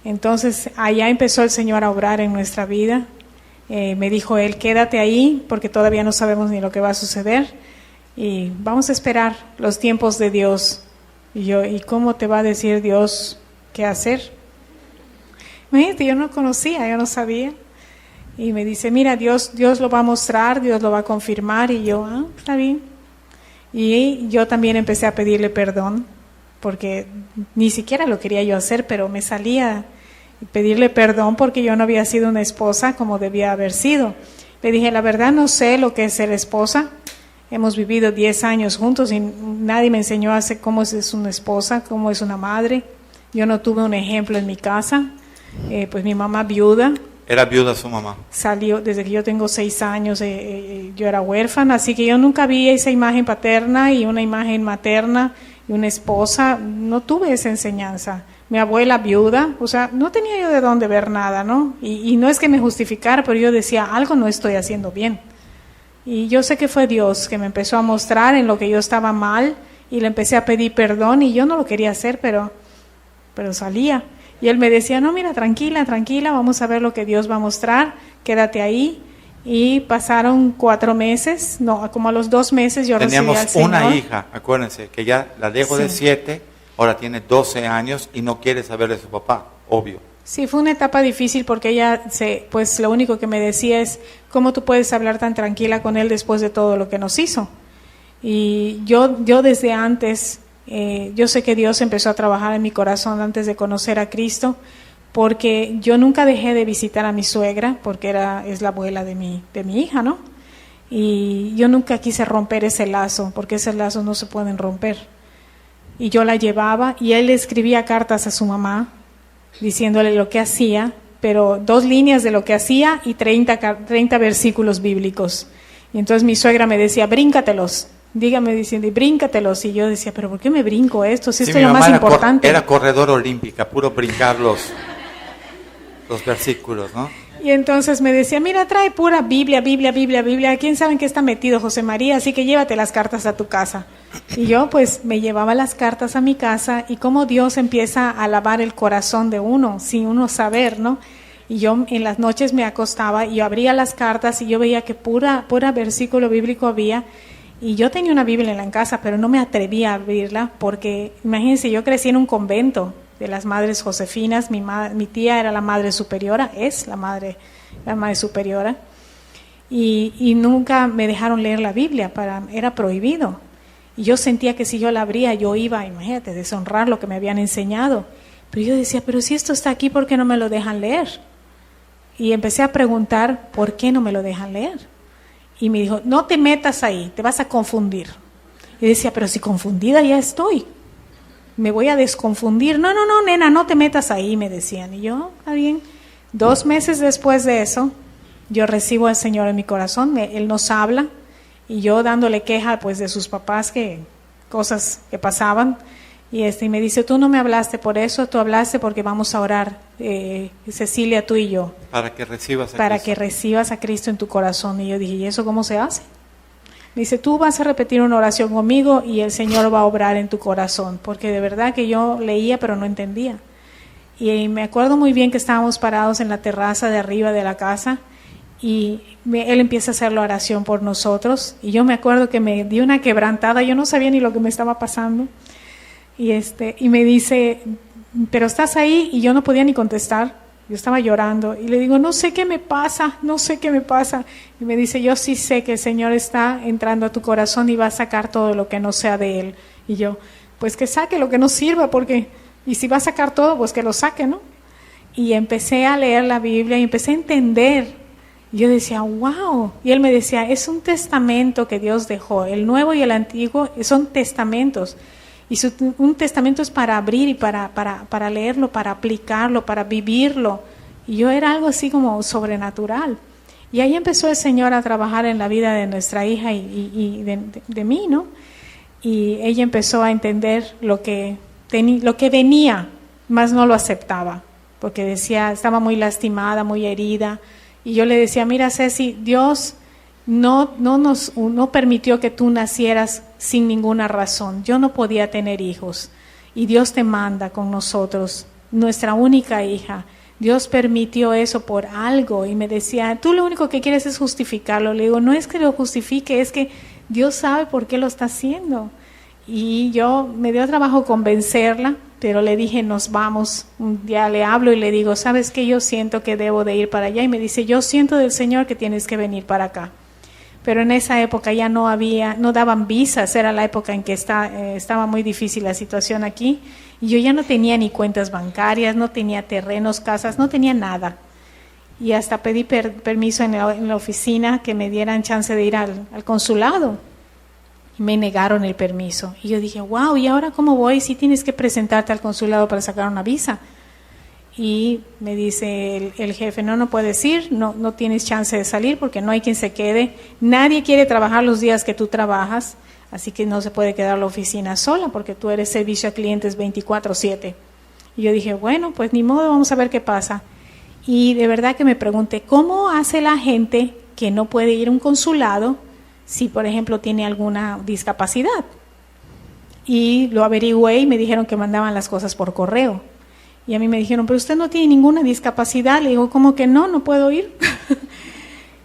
Entonces allá empezó el Señor a obrar en nuestra vida. Me dijo Él, quédate ahí porque todavía no sabemos ni lo que va a suceder y vamos a esperar los tiempos de Dios. Y yo, ¿y cómo te va a decir Dios qué hacer? Imagínate, yo no conocía, yo no sabía. Y me dice, mira, Dios lo va a mostrar, Dios lo va a confirmar. Y yo, está bien. Y yo también empecé a pedirle perdón, porque ni siquiera lo quería yo hacer, pero me salía pedirle perdón porque yo no había sido una esposa como debía haber sido. Le dije, la verdad no sé lo que es ser esposa. Hemos vivido 10 años juntos y nadie me enseñó a hacer cómo es una esposa, cómo es una madre. Yo no tuve un ejemplo en mi casa. Pues mi mamá viuda. Era viuda su mamá. Salió desde que yo tengo 6 años, yo era huérfana, así que yo nunca vi esa imagen paterna y una imagen materna y una esposa, no tuve esa enseñanza. Mi abuela viuda, o sea, no tenía yo de dónde ver nada, ¿no? Y no es que me justificara, pero yo decía, algo no estoy haciendo bien. Y yo sé que fue Dios que me empezó a mostrar en lo que yo estaba mal y le empecé a pedir perdón y yo no lo quería hacer, pero salía. Y él me decía, no, mira, tranquila, vamos a ver lo que Dios va a mostrar, quédate ahí. Y pasaron 4 meses, no, como a los 2 meses yo recibí al Señor. Teníamos una hija, acuérdense, que ya la dejo de 7, ahora tiene 12 años y no quiere saber de su papá, obvio. Sí, fue una etapa difícil porque ella, pues lo único que me decía es, ¿cómo tú puedes hablar tan tranquila con él después de todo lo que nos hizo? Y yo desde antes... yo sé que Dios empezó a trabajar en mi corazón antes de conocer a Cristo, porque yo nunca dejé de visitar a mi suegra, porque es la abuela de mi hija, ¿no? Y yo nunca quise romper ese lazo, porque esos lazos no se pueden romper. Y yo la llevaba, y él le escribía cartas a su mamá, diciéndole lo que hacía, pero 2 líneas de lo que hacía y 30 versículos bíblicos. Y entonces mi suegra me decía, bríncatelos. Dígame diciendo, y bríncatelos. Y yo decía, ¿pero por qué me brinco esto? Si esto es lo más importante. Era corredor olímpica, puro brincar los versículos, ¿no? Y entonces me decía, mira, trae pura Biblia. ¿Quién sabe en qué está metido José María? Así que llévate las cartas a tu casa. Y yo pues me llevaba las cartas a mi casa y cómo Dios empieza a lavar el corazón de uno, sin uno saber, ¿no? Y yo en las noches me acostaba y yo abría las cartas y yo veía que pura versículo bíblico había. Y yo tenía una Biblia en la casa, pero no me atrevía a abrirla porque, imagínense, yo crecí en un convento de las madres josefinas, mi tía era la madre superiora, es la madre superiora, y nunca me dejaron leer la Biblia, era prohibido. Y yo sentía que si yo la abría, yo iba, imagínate, deshonrar lo que me habían enseñado. Pero yo decía, pero si esto está aquí, ¿por qué no me lo dejan leer? Y empecé a preguntar, ¿por qué no me lo dejan leer? Y me dijo, no te metas ahí, te vas a confundir. Y decía, pero si confundida ya estoy, me voy a desconfundir. No, nena, no te metas ahí, me decían. Y yo, está bien. 2 meses después de eso, yo recibo al Señor en mi corazón, Él nos habla, y yo dándole queja pues de sus papás, que cosas que pasaban, y me dice, tú no me hablaste por eso, tú hablaste porque vamos a orar, Cecilia, tú y yo. Para que recibas a para Cristo. que recibas a Cristo en tu corazón. Y yo dije, ¿y eso cómo se hace? Me dice, tú vas a repetir una oración conmigo y el Señor va a obrar en tu corazón, porque de verdad que yo leía pero no entendía. Y me acuerdo muy bien que estábamos parados en la terraza de arriba de la casa y Él empieza a hacer la oración por nosotros, y yo me acuerdo que me dio una quebrantada, yo no sabía ni lo que me estaba pasando, y me dice, pero estás ahí, y yo no podía ni contestar, yo estaba llorando, y le digo, no sé qué me pasa, y me dice, yo sí sé que el Señor está entrando a tu corazón y va a sacar todo lo que no sea de Él. Y yo, pues que saque lo que no sirva, porque, y si va a sacar todo, pues que lo saque, ¿no? Y empecé a leer la Biblia y empecé a entender. Y yo decía, wow. Y él me decía, es un testamento que Dios dejó. El Nuevo y el Antiguo son testamentos. Y un testamento es para abrir y para leerlo, para aplicarlo, para vivirlo. Y yo era algo así como sobrenatural. Y ahí empezó el Señor a trabajar en la vida de nuestra hija y de mí, ¿no? Y ella empezó a entender lo que venía, más no lo aceptaba. Porque decía, estaba muy lastimada, muy herida. Y yo le decía, mira Ceci, Dios no permitió que tú nacieras sin ninguna razón. Yo no podía tener hijos. Y Dios te manda con nosotros, nuestra única hija. Dios permitió eso por algo. Y me decía, tú lo único que quieres es justificarlo. Le digo, no es que lo justifique, es que Dios sabe por qué lo está haciendo. Y yo me dio trabajo convencerla, pero le dije, nos vamos. Un día le hablo y le digo, ¿sabes qué? Yo siento que debo de ir para allá. Y me dice, yo siento del Señor que tienes que venir para acá. Pero en esa época ya no daban visas, era la época en que estaba muy difícil la situación aquí. Y yo ya no tenía ni cuentas bancarias, no tenía terrenos, casas, no tenía nada. Y hasta pedí permiso en la oficina que me dieran chance de ir al consulado. Y me negaron el permiso. Y yo dije, wow, ¿y ahora cómo voy? Si tienes que presentarte al consulado para sacar una visa. Y me dice el jefe, no puedes ir, no tienes chance de salir porque no hay quien se quede. Nadie quiere trabajar los días que tú trabajas, así que no se puede quedar la oficina sola porque tú eres servicio a clientes 24/7. Y yo dije, bueno, pues ni modo, vamos a ver qué pasa. Y de verdad que me pregunté, ¿cómo hace la gente que no puede ir a un consulado si, por ejemplo, tiene alguna discapacidad? Y lo averigüé y me dijeron que mandaban las cosas por correo. Y a mí me dijeron, pero usted no tiene ninguna discapacidad. Le digo, ¿cómo que no puedo ir?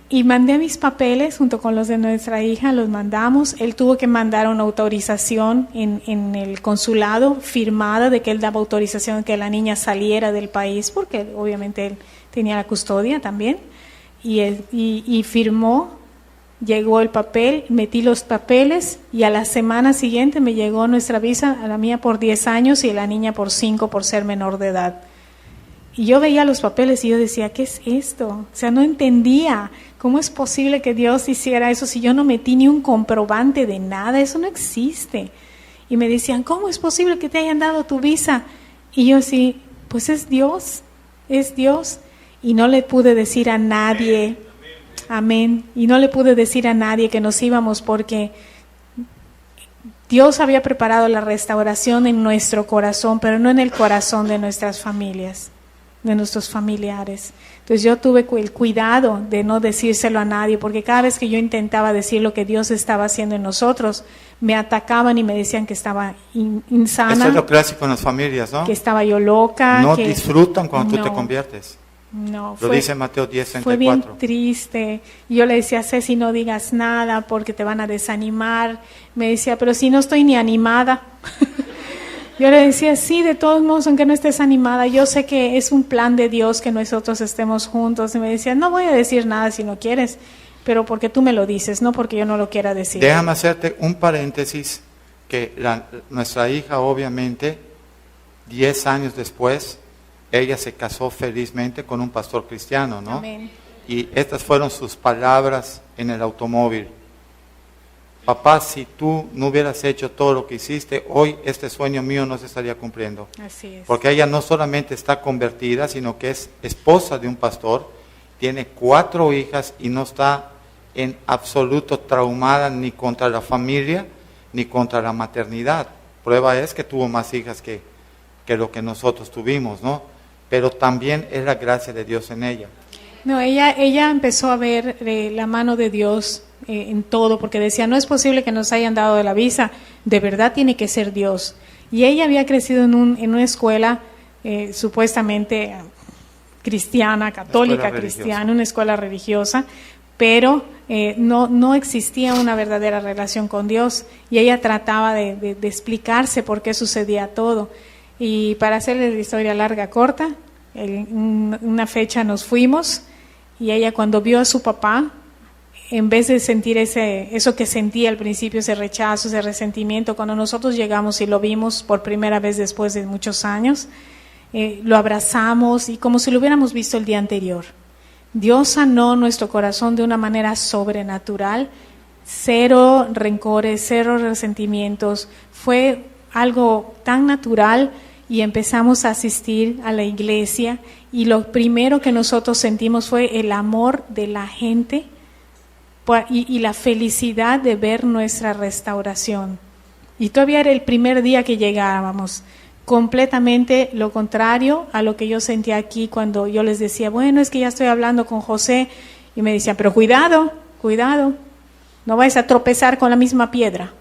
Y mandé mis papeles junto con los de nuestra hija, los mandamos. Él tuvo que mandar una autorización en el consulado firmada de que él daba autorización que la niña saliera del país, porque obviamente él tenía la custodia también. Y firmó. Llegó el papel, metí los papeles y a la semana siguiente me llegó nuestra visa, a la mía por 10 años y a la niña por 5 por ser menor de edad. Y yo veía los papeles y yo decía, ¿qué es esto? O sea, no entendía cómo es posible que Dios hiciera eso si yo no metí ni un comprobante de nada, eso no existe. Y me decían, ¿cómo es posible que te hayan dado tu visa? Y yo sí, pues es Dios. Y no le pude decir a nadie. Amén. Y no le pude decir a nadie que nos íbamos porque Dios había preparado la restauración en nuestro corazón, pero no en el corazón de nuestras familias, de nuestros familiares. Entonces yo tuve el cuidado de no decírselo a nadie, porque cada vez que yo intentaba decir lo que Dios estaba haciendo en nosotros, me atacaban y me decían que estaba insana. Eso es lo clásico en las familias, ¿no? Que estaba yo loca. No disfrutan cuando tú te conviertes. No, lo dice Mateo 10:34. Fue bien triste. Yo le decía, Ceci, no digas nada porque te van a desanimar. Me decía, pero si no estoy ni animada. Yo le decía, sí, de todos modos, aunque no estés animada, yo sé que es un plan de Dios que nosotros estemos juntos. Y me decía, no voy a decir nada si no quieres, pero porque tú me lo dices, no porque yo no lo quiera decir. Déjame hacerte un paréntesis, que nuestra hija obviamente 10 años después, ella se casó felizmente con un pastor cristiano, ¿no? Amén. Y estas fueron sus palabras en el automóvil. Papá, si tú no hubieras hecho todo lo que hiciste, hoy este sueño mío no se estaría cumpliendo. Así es. Porque ella no solamente está convertida, sino que es esposa de un pastor, tiene 4 hijas y no está en absoluto traumada ni contra la familia, ni contra la maternidad. Prueba es que tuvo más hijas que lo que nosotros tuvimos, ¿no? Pero también es la gracia de Dios en ella. No, ella empezó a ver la mano de Dios en todo, porque decía, no es posible que nos hayan dado de la visa, de verdad tiene que ser Dios. Y ella había crecido en una escuela supuestamente cristiana, católica cristiana, una escuela religiosa, pero no existía una verdadera relación con Dios, y ella trataba de explicarse por qué sucedía todo. Y para hacerle la historia larga, corta, una fecha nos fuimos, y ella cuando vio a su papá, en vez de sentir eso que sentía al principio, ese rechazo, ese resentimiento, cuando nosotros llegamos y lo vimos por primera vez después de muchos años, lo abrazamos y como si lo hubiéramos visto el día anterior. Dios sanó nuestro corazón de una manera sobrenatural, 0 rencores, 0 resentimientos, fue algo tan natural. Y empezamos a asistir a la iglesia y lo primero que nosotros sentimos fue el amor de la gente y la felicidad de ver nuestra restauración. Y todavía era el primer día que llegábamos, completamente lo contrario a lo que yo sentía aquí cuando yo les decía, bueno, es que ya estoy hablando con José, y me decían, pero cuidado, no vais a tropezar con la misma piedra.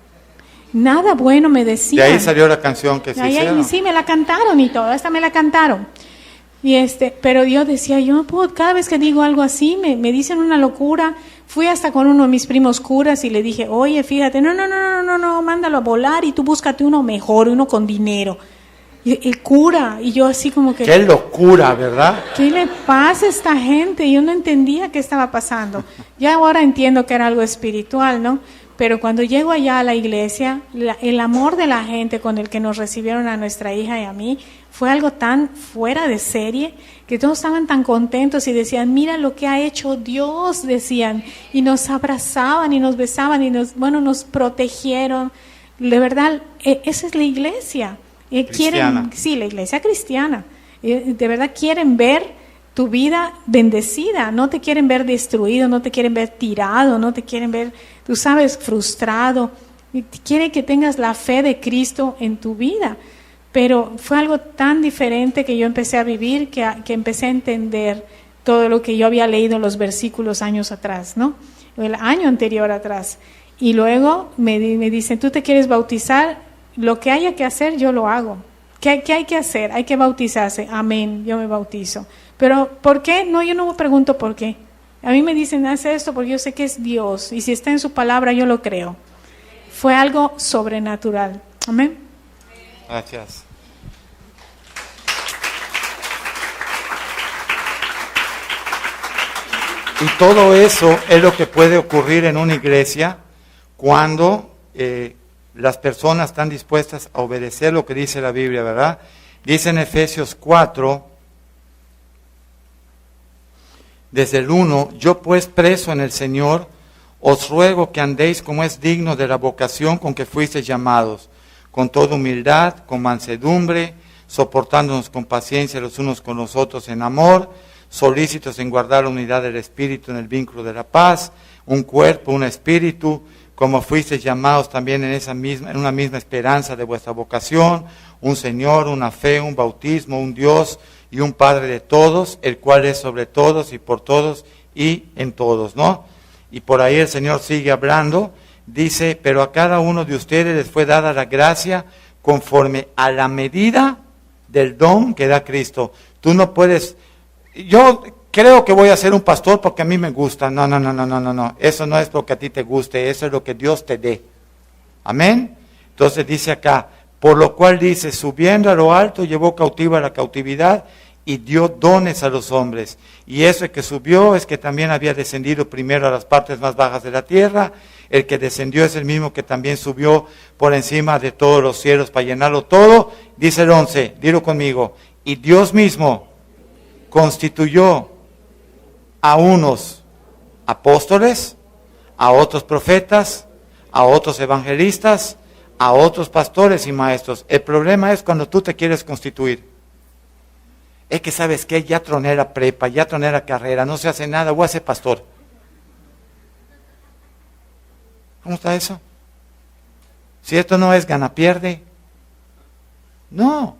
Nada bueno me decían. De ahí salió la canción que se hicieron. Sí, me la cantaron y todo, esta me la cantaron. Pero yo decía, yo no puedo, cada vez que digo algo así, me dicen una locura. Fui hasta con uno de mis primos curas y le dije, oye, fíjate, no, mándalo a volar y tú búscate uno mejor, uno con dinero. Y el cura, y yo así como que... ¡Qué locura!, ¿verdad? ¿Qué le pasa a esta gente? Yo no entendía qué estaba pasando. Ya ahora entiendo que era algo espiritual, ¿no? Pero cuando llego allá a la iglesia, el amor de la gente con el que nos recibieron a nuestra hija y a mí fue algo tan fuera de serie que todos estaban tan contentos y decían, mira lo que ha hecho Dios, decían, y nos abrazaban y nos besaban y nos protegieron. De verdad, esa es la iglesia. Quieren, sí, la iglesia cristiana. De verdad quieren ver tu vida bendecida, no te quieren ver destruido, no te quieren ver tirado, no te quieren ver, tú sabes, frustrado. Quieren que tengas la fe de Cristo en tu vida. Pero fue algo tan diferente que yo empecé a vivir, que empecé a entender todo lo que yo había leído en los versículos años atrás, ¿no? El año anterior atrás. Y luego me dicen, ¿tú te quieres bautizar? Lo que haya que hacer, yo lo hago. ¿Qué hay que hacer? Hay que bautizarse. Amén, yo me bautizo. Pero, ¿por qué? No, yo no me pregunto por qué. A mí me dicen, haz esto porque yo sé que es Dios. Y si está en su palabra, yo lo creo. Fue algo sobrenatural. Amén. Gracias. Y todo eso es lo que puede ocurrir en una iglesia cuando las personas están dispuestas a obedecer lo que dice la Biblia, ¿verdad? Dice en Efesios 4, desde el 1, yo pues preso en el Señor, os ruego que andéis como es digno de la vocación con que fuisteis llamados, con toda humildad, con mansedumbre, soportándonos con paciencia los unos con los otros en amor, solícitos en guardar la unidad del Espíritu en el vínculo de la paz, un cuerpo, un espíritu, como fuisteis llamados también en una misma esperanza de vuestra vocación, un Señor, una fe, un bautismo, un Dios y un Padre de todos, el cual es sobre todos y por todos y en todos, ¿no? Y por ahí el Señor sigue hablando, dice, pero a cada uno de ustedes les fue dada la gracia conforme a la medida del don que da Cristo. Tú no puedes, yo creo que voy a ser un pastor porque a mí me gusta. No. Eso no es lo que a ti te guste, eso es lo que Dios te dé. Amén. Entonces dice acá, por lo cual dice, subiendo a lo alto, llevó cautiva la cautividad y dio dones a los hombres. Y eso que subió es que también había descendido primero a las partes más bajas de la tierra. El que descendió es el mismo que también subió por encima de todos los cielos para llenarlo todo. Dice el 11, dilo conmigo. Y Dios mismo constituyó a unos apóstoles, a otros profetas, a otros evangelistas, a otros pastores y maestros. El problema es cuando tú te quieres constituir. Es que, ¿sabes qué? Ya troné la prepa, ya troné la carrera, no se hace nada, voy a ser pastor. ¿Cómo está eso? Si esto no es gana-pierde. No.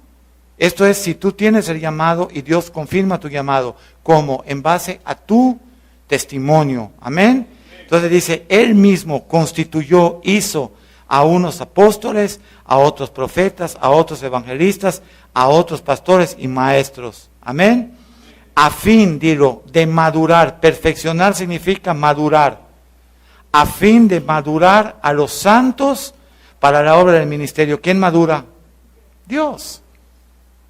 Esto es si tú tienes el llamado y Dios confirma tu llamado. ¿Cómo? En base a tu testimonio. Amén. Entonces dice, Él mismo constituyó, hizo a unos apóstoles, a otros profetas, a otros evangelistas, a otros pastores y maestros. Amén. A fin, dilo, de madurar. Perfeccionar significa madurar. A fin de madurar a los santos para la obra del ministerio. ¿Quién madura? Dios.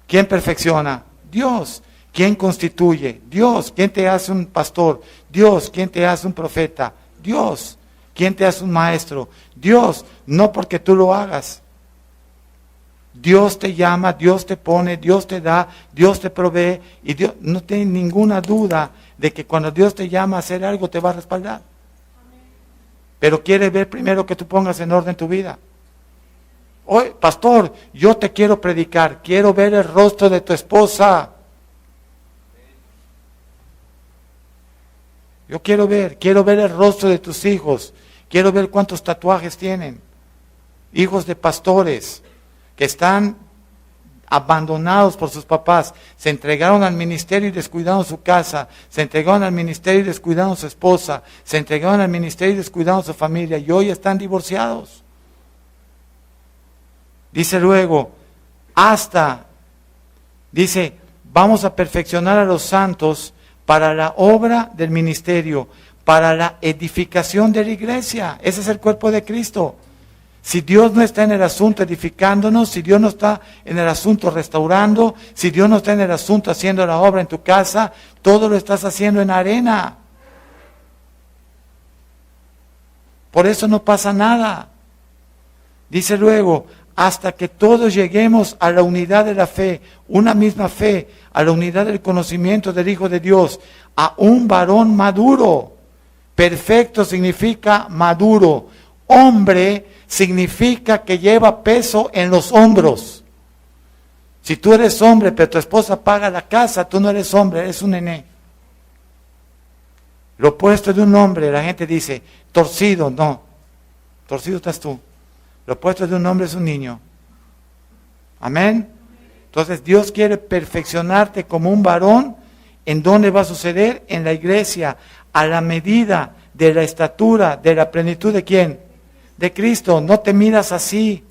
¿Quién perfecciona? Dios. ¿Quién constituye? Dios. ¿Quién te hace un pastor? Dios. ¿Quién te hace un profeta? Dios. ¿Quién te hace un maestro? Dios. No porque tú lo hagas. Dios te llama, Dios te pone, Dios te da, Dios te provee. Y Dios, no tienes ninguna duda de que cuando Dios te llama a hacer algo te va a respaldar. Pero quiere ver primero que tú pongas en orden tu vida. Oye, pastor, yo te quiero predicar, quiero ver el rostro de tu esposa. Yo quiero ver el rostro de tus hijos, quiero ver cuántos tatuajes tienen. Hijos de pastores que están abandonados por sus papás, se entregaron al ministerio y descuidaron su casa, se entregaron al ministerio y descuidaron su esposa, se entregaron al ministerio y descuidaron su familia y hoy están divorciados. Dice luego, dice, vamos a perfeccionar a los santos para la obra del ministerio, para la edificación de la iglesia. Ese es el cuerpo de Cristo. Si Dios no está en el asunto edificándonos, si Dios no está en el asunto restaurando, si Dios no está en el asunto haciendo la obra en tu casa, todo lo estás haciendo en arena. Por eso no pasa nada. Dice luego, hasta que todos lleguemos a la unidad de la fe, una misma fe, a la unidad del conocimiento del Hijo de Dios, a un varón maduro. Perfecto significa maduro. Hombre significa que lleva peso en los hombros. Si tú eres hombre, pero tu esposa paga la casa, tú no eres hombre, eres un nené. Lo opuesto de un hombre, la gente dice, torcido, no. Torcido estás tú. Lo opuesto de un hombre es un niño. Amén. Entonces Dios quiere perfeccionarte como un varón. ¿En dónde va a suceder? En la iglesia, a la medida de la estatura, de la plenitud de ¿quién? De Cristo. No te miras así.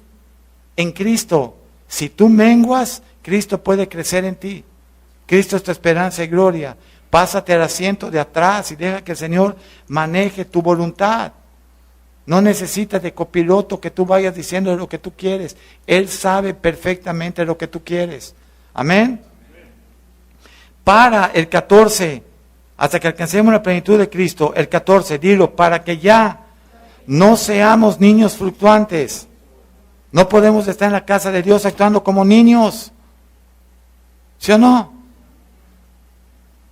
En Cristo. Si tú menguas, Cristo puede crecer en ti. Cristo es tu esperanza y gloria. Pásate al asiento de atrás y deja que el Señor maneje tu voluntad. No necesitas de copiloto que tú vayas diciendo lo que tú quieres. Él sabe perfectamente lo que tú quieres. Amén. Para el 14, hasta que alcancemos la plenitud de Cristo, el 14, dilo, para que ya no seamos niños fluctuantes. No podemos estar en la casa de Dios actuando como niños. ¿Sí o no?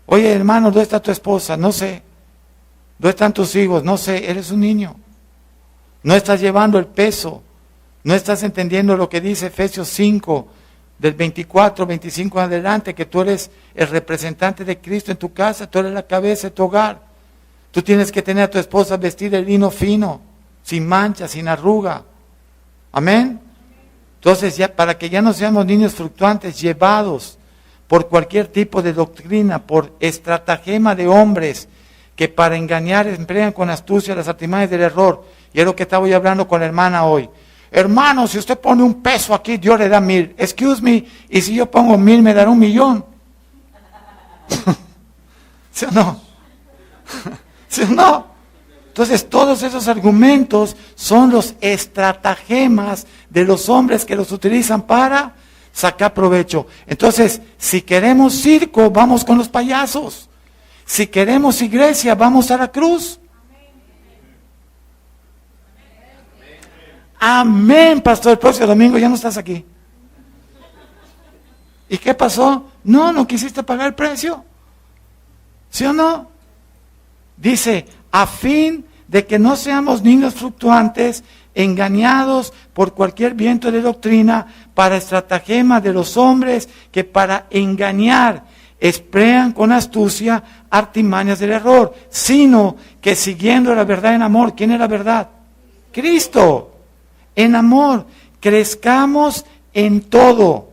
Oye, hermano, ¿dónde está tu esposa? No sé. ¿Dónde están tus hijos? No sé, eres un niño. No estás llevando el peso. No estás entendiendo lo que dice Efesios 5, del 24, 25 en adelante, que tú eres el representante de Cristo en tu casa, tú eres la cabeza de tu hogar. Tú tienes que tener a tu esposa vestida de lino fino, sin mancha, sin arruga. Amén. Entonces, ya, para que ya no seamos niños fluctuantes, llevados por cualquier tipo de doctrina, por estratagema de hombres que para engañar emplean con astucia las artimañas del error. Y es lo que estaba yo hablando con la hermana hoy. Hermano, si usted pone un peso aquí, Dios le da 1000. Excuse me, y si yo pongo 1000, me dará 1,000,000. ¿Sí o no? ¿Sí o no? Entonces, todos esos argumentos son los estratagemas de los hombres que los utilizan para saca provecho. Entonces, si queremos circo, vamos con los payasos. Si queremos iglesia, vamos a la cruz. Amén, pastor. El próximo domingo ya no estás aquí. ¿Y qué pasó? No quisiste pagar el precio. ¿Sí o no? Dice, a fin de que no seamos niños fluctuantes, engañados por cualquier viento de doctrina, para estratagema de los hombres que para engañar emplean con astucia artimañas del error, sino que siguiendo la verdad en amor. ¿Quién es la verdad? Cristo. En amor, crezcamos en todo,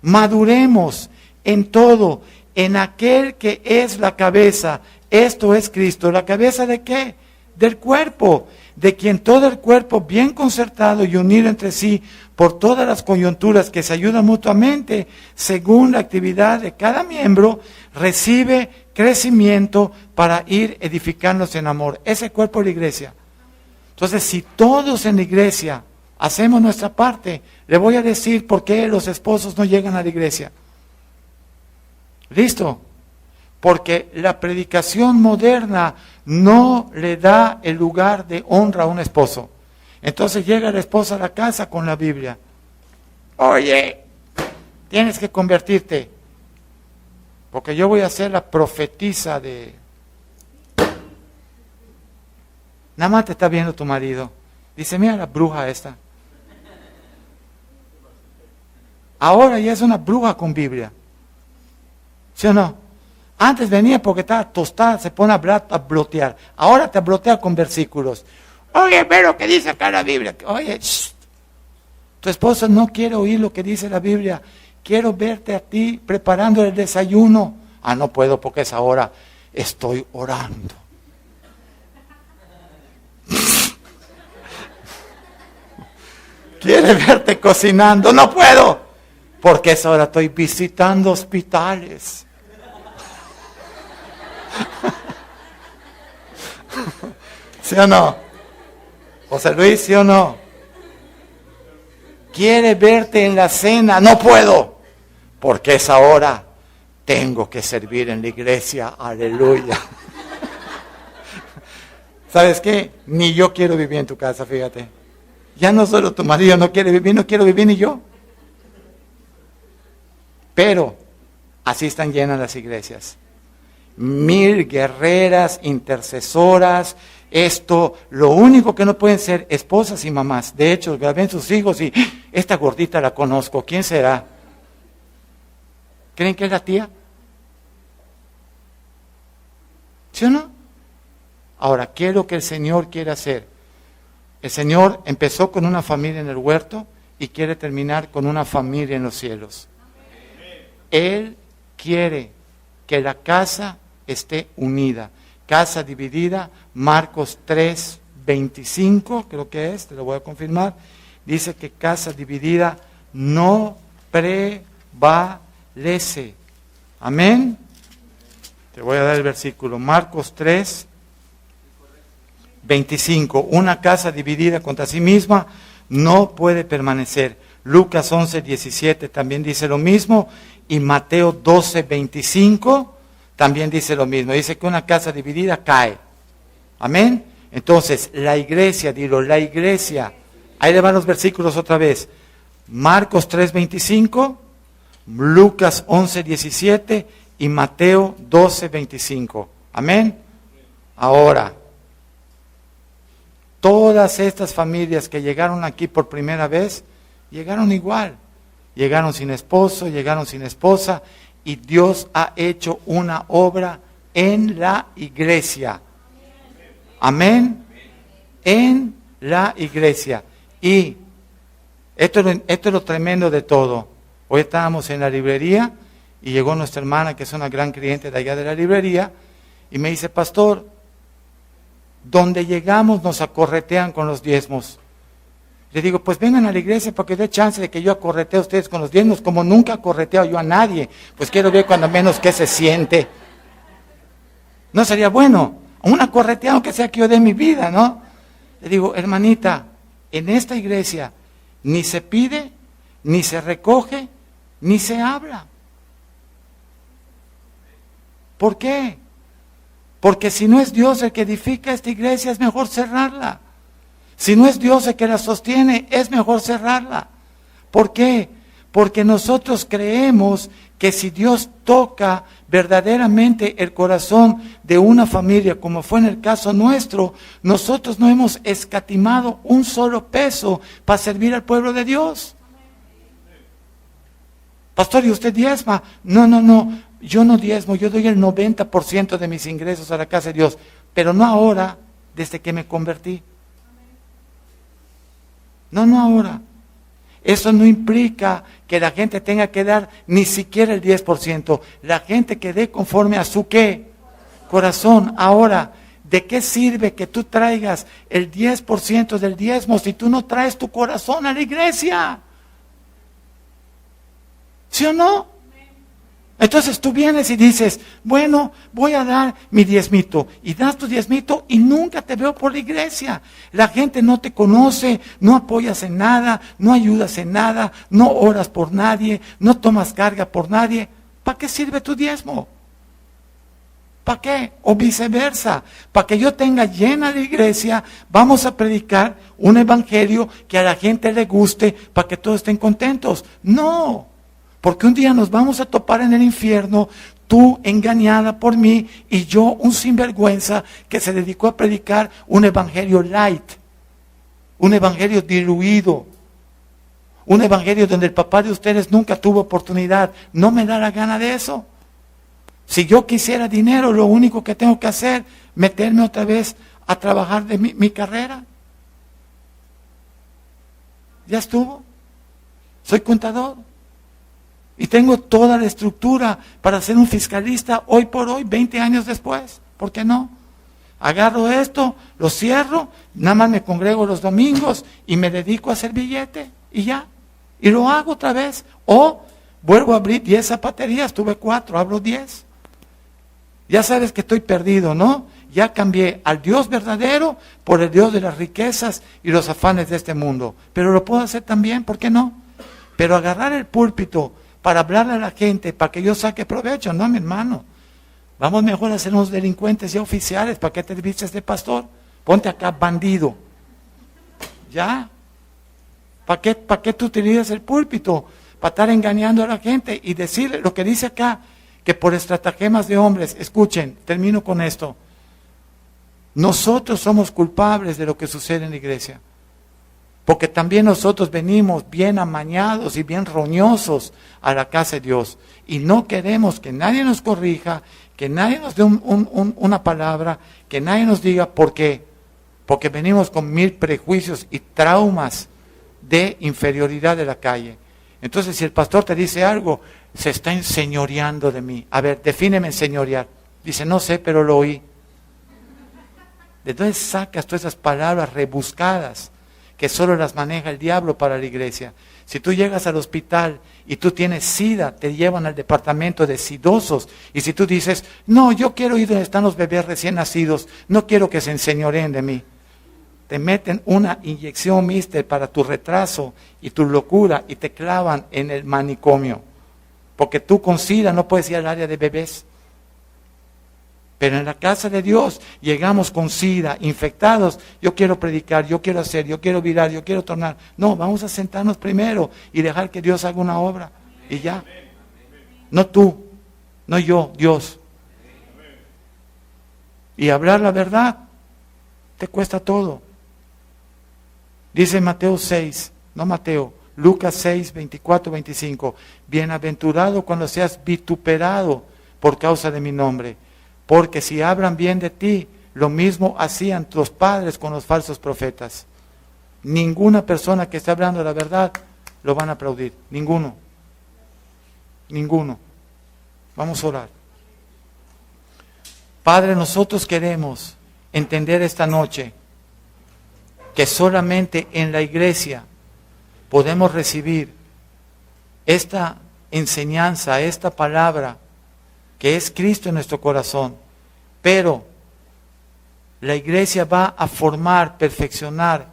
maduremos en todo, en aquel que es la cabeza. Esto es Cristo. ¿La cabeza de qué? Del cuerpo, de quien todo el cuerpo bien concertado y unido entre sí por todas las coyunturas que se ayudan mutuamente, según la actividad de cada miembro, recibe crecimiento para ir edificándose en amor. Ese cuerpo es la iglesia. Entonces, si todos en la iglesia hacemos nuestra parte, le voy a decir por qué los esposos no llegan a la iglesia. ¿Listo? Porque la predicación moderna no le da el lugar de honra a un esposo. Entonces llega la esposa a la casa con la Biblia. Oye, tienes que convertirte, porque yo voy a ser la profetisa de... Nada más te está viendo tu marido. Dice, mira la bruja esta. Ahora ya es una bruja con Biblia. ¿Sí o no? Antes venía porque estaba tostada, se pone a blotear. Ahora te blotea con versículos. Oye, ve lo que dice acá la Biblia. Oye, shh. Tu esposo no quiere oír lo que dice la Biblia. Quiero verte a ti preparando el desayuno. Ah, no puedo porque es ahora. Estoy orando. Quiere verte cocinando. No puedo porque es ahora. Estoy visitando hospitales. ¿Sí o no? José Luis, ¿sí o no? Quiere verte en la cena. No puedo porque es ahora. Tengo que servir en la iglesia. Aleluya. ¿Sabes qué? Ni yo quiero vivir en tu casa, fíjate. Ya no solo tu marido no quiere vivir, no quiero vivir ni yo. Pero así están llenas las iglesias. 1000 guerreras, intercesoras. Esto, lo único que no pueden ser esposas y mamás. De hecho, ven sus hijos y esta gordita la conozco. ¿Quién será? ¿Creen que es la tía? ¿Sí o no? Ahora, ¿qué es lo que el Señor quiere hacer? El Señor empezó con una familia en el huerto y quiere terminar con una familia en los cielos. Él quiere que la casa esté unida. Casa dividida, Marcos 3:25, creo que es, te lo voy a confirmar. Dice que casa dividida no prevalece. Amén. Te voy a dar el versículo. Marcos 3:25. Una casa dividida contra sí misma no puede permanecer. Lucas 11:17 también dice lo mismo. Y Mateo 12:25 también dice lo mismo. Dice que una casa dividida cae. Amén. Entonces, la iglesia, dilo, la iglesia. Ahí le van los versículos otra vez. Marcos 3:25, Lucas 11:17 y Mateo 12:25. Amén. Ahora, todas estas familias que llegaron aquí por primera vez, llegaron igual. Llegaron sin esposo, llegaron sin esposa, y Dios ha hecho una obra en la iglesia. Amén. En la iglesia. Y esto es lo tremendo de todo. Hoy estábamos en la librería y llegó nuestra hermana, que es una gran cliente de allá de la librería, y me dice, pastor, donde llegamos nos acorretean con los diezmos. Le digo, pues vengan a la iglesia para que dé chance de que yo acorretee a ustedes con los diezmos, como nunca acorreteo yo a nadie. Pues quiero ver cuando menos qué se siente. ¿No sería bueno? Un acorreteado que sea que yo dé mi vida, ¿no? Le digo, hermanita, en esta iglesia ni se pide, ni se recoge, ni se habla. ¿Por qué? Porque si no es Dios el que edifica esta iglesia, es mejor cerrarla. Si no es Dios el que la sostiene, es mejor cerrarla. ¿Por qué? Porque nosotros creemos que si Dios toca verdaderamente el corazón de una familia, como fue en el caso nuestro, nosotros no hemos escatimado un solo peso para servir al pueblo de Dios. Pastor, ¿y usted diezma? No, yo no diezmo, yo doy el 90% de mis ingresos a la casa de Dios, pero no ahora, desde que me convertí. No ahora. Eso no implica que la gente tenga que dar ni siquiera el 10%. La gente que dé conforme a su ¿qué? Corazón. Ahora, ¿de qué sirve que tú traigas el 10% del diezmo si tú no traes tu corazón a la iglesia? ¿Sí o no? Entonces tú vienes y dices, bueno, voy a dar mi diezmito. Y das tu diezmito y nunca te veo por la iglesia. La gente no te conoce, no apoyas en nada, no ayudas en nada, no oras por nadie, no tomas carga por nadie. ¿Para qué sirve tu diezmo? ¿Para qué? O viceversa. Para que yo tenga llena la iglesia, vamos a predicar un evangelio que a la gente le guste, para que todos estén contentos. No. Porque un día nos vamos a topar en el infierno, tú engañada por mí y yo un sinvergüenza que se dedicó a predicar un evangelio light, un evangelio diluido, un evangelio donde el papá de ustedes nunca tuvo oportunidad. No me da la gana de eso. Si yo quisiera dinero, lo único que tengo que hacer, meterme otra vez a trabajar de mi carrera. Ya estuvo. Soy contador. Y tengo toda la estructura para ser un fiscalista hoy por hoy, 20 años después. ¿Por qué no? Agarro esto, lo cierro, nada más me congrego los domingos y me dedico a hacer billete y ya. Y lo hago otra vez. O vuelvo a abrir 10 zapaterías, tuve 4, abro 10. Ya sabes que estoy perdido, ¿no? Ya cambié al Dios verdadero por el Dios de las riquezas y los afanes de este mundo. Pero lo puedo hacer también, ¿por qué no? Pero agarrar el púlpito para hablarle a la gente, para que yo saque provecho. No, mi hermano. Vamos mejor a ser unos delincuentes ya oficiales. ¿Para qué te vistes de pastor? Ponte acá, bandido. ¿Ya? ¿Para qué tú utilizas el púlpito? Para estar engañando a la gente y decirle lo que dice acá, que por estratagemas de hombres, escuchen, termino con esto. Nosotros somos culpables de lo que sucede en la iglesia. Porque también nosotros venimos bien amañados y bien roñosos a la casa de Dios. Y no queremos que nadie nos corrija, que nadie nos dé una palabra, que nadie nos diga por qué. Porque venimos con 1000 prejuicios y traumas de inferioridad de la calle. Entonces, si el pastor te dice algo, se está enseñoreando de mí. A ver, defíneme enseñorear. Dice, no sé, pero lo oí. ¿De dónde sacas todas esas palabras rebuscadas que solo las maneja el diablo para la iglesia? Si tú llegas al hospital y tú tienes SIDA, te llevan al departamento de sidosos. Y si tú dices, no, yo quiero ir donde están los bebés recién nacidos, no quiero que se enseñoreen de mí. Te meten una inyección mister para tu retraso y tu locura y te clavan en el manicomio. Porque tú con SIDA no puedes ir al área de bebés. Pero en la casa de Dios llegamos con SIDA, infectados. Yo quiero predicar, yo quiero hacer, yo quiero virar, yo quiero tornar. No, vamos a sentarnos primero y dejar que Dios haga una obra. Y ya. No tú, no yo, Dios. Y hablar la verdad te cuesta todo. Dice Mateo 6, no Mateo, Lucas 6, 24, 25. Bienaventurado cuando seas vituperado por causa de mi nombre. Porque si hablan bien de ti, lo mismo hacían tus padres con los falsos profetas. Ninguna persona que esté hablando la verdad lo van a aplaudir. Ninguno. Ninguno. Vamos a orar. Padre, nosotros queremos entender esta noche que solamente en la iglesia podemos recibir esta enseñanza, esta palabra, que es Cristo en nuestro corazón, pero la iglesia va a formar, perfeccionar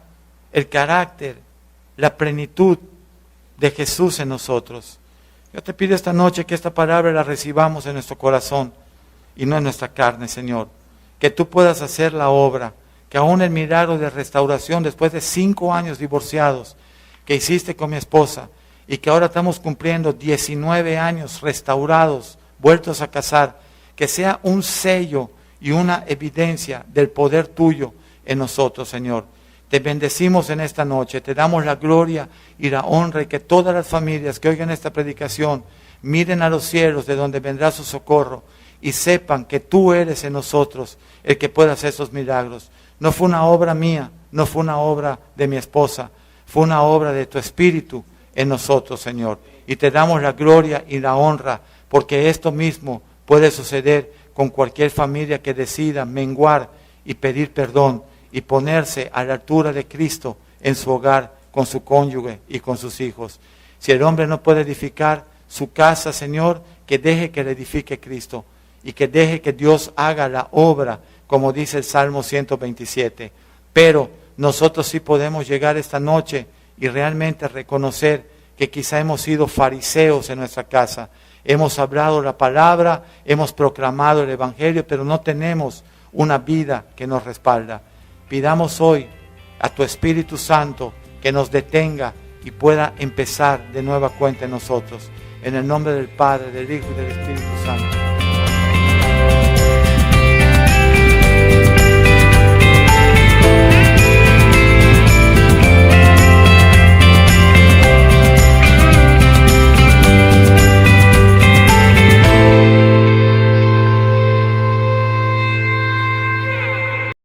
el carácter, la plenitud de Jesús en nosotros. Yo te pido esta noche que esta palabra la recibamos en nuestro corazón y no en nuestra carne, Señor. Que tú puedas hacer la obra, que aún el milagro de restauración después de 5 años divorciados que hiciste con mi esposa y que ahora estamos cumpliendo 19 años restaurados, vueltos a casar, que sea un sello y una evidencia del poder tuyo en nosotros, Señor. Te bendecimos en esta noche, te damos la gloria y la honra, y que todas las familias que oigan esta predicación miren a los cielos de donde vendrá su socorro y sepan que tú eres en nosotros el que puede hacer esos milagros. No fue una obra mía, no fue una obra de mi esposa, fue una obra de tu Espíritu en nosotros, Señor. Y te damos la gloria y la honra, porque esto mismo puede suceder con cualquier familia que decida menguar y pedir perdón y ponerse a la altura de Cristo en su hogar, con su cónyuge y con sus hijos. Si el hombre no puede edificar su casa, Señor, que deje que le edifique Cristo y que deje que Dios haga la obra, como dice el Salmo 127. Pero nosotros sí podemos llegar esta noche y realmente reconocer que quizá hemos sido fariseos en nuestra casa. Hemos hablado la palabra, hemos proclamado el Evangelio, pero no tenemos una vida que nos respalda. Pidamos hoy a tu Espíritu Santo que nos detenga y pueda empezar de nueva cuenta en nosotros. En el nombre del Padre, del Hijo y del Espíritu Santo.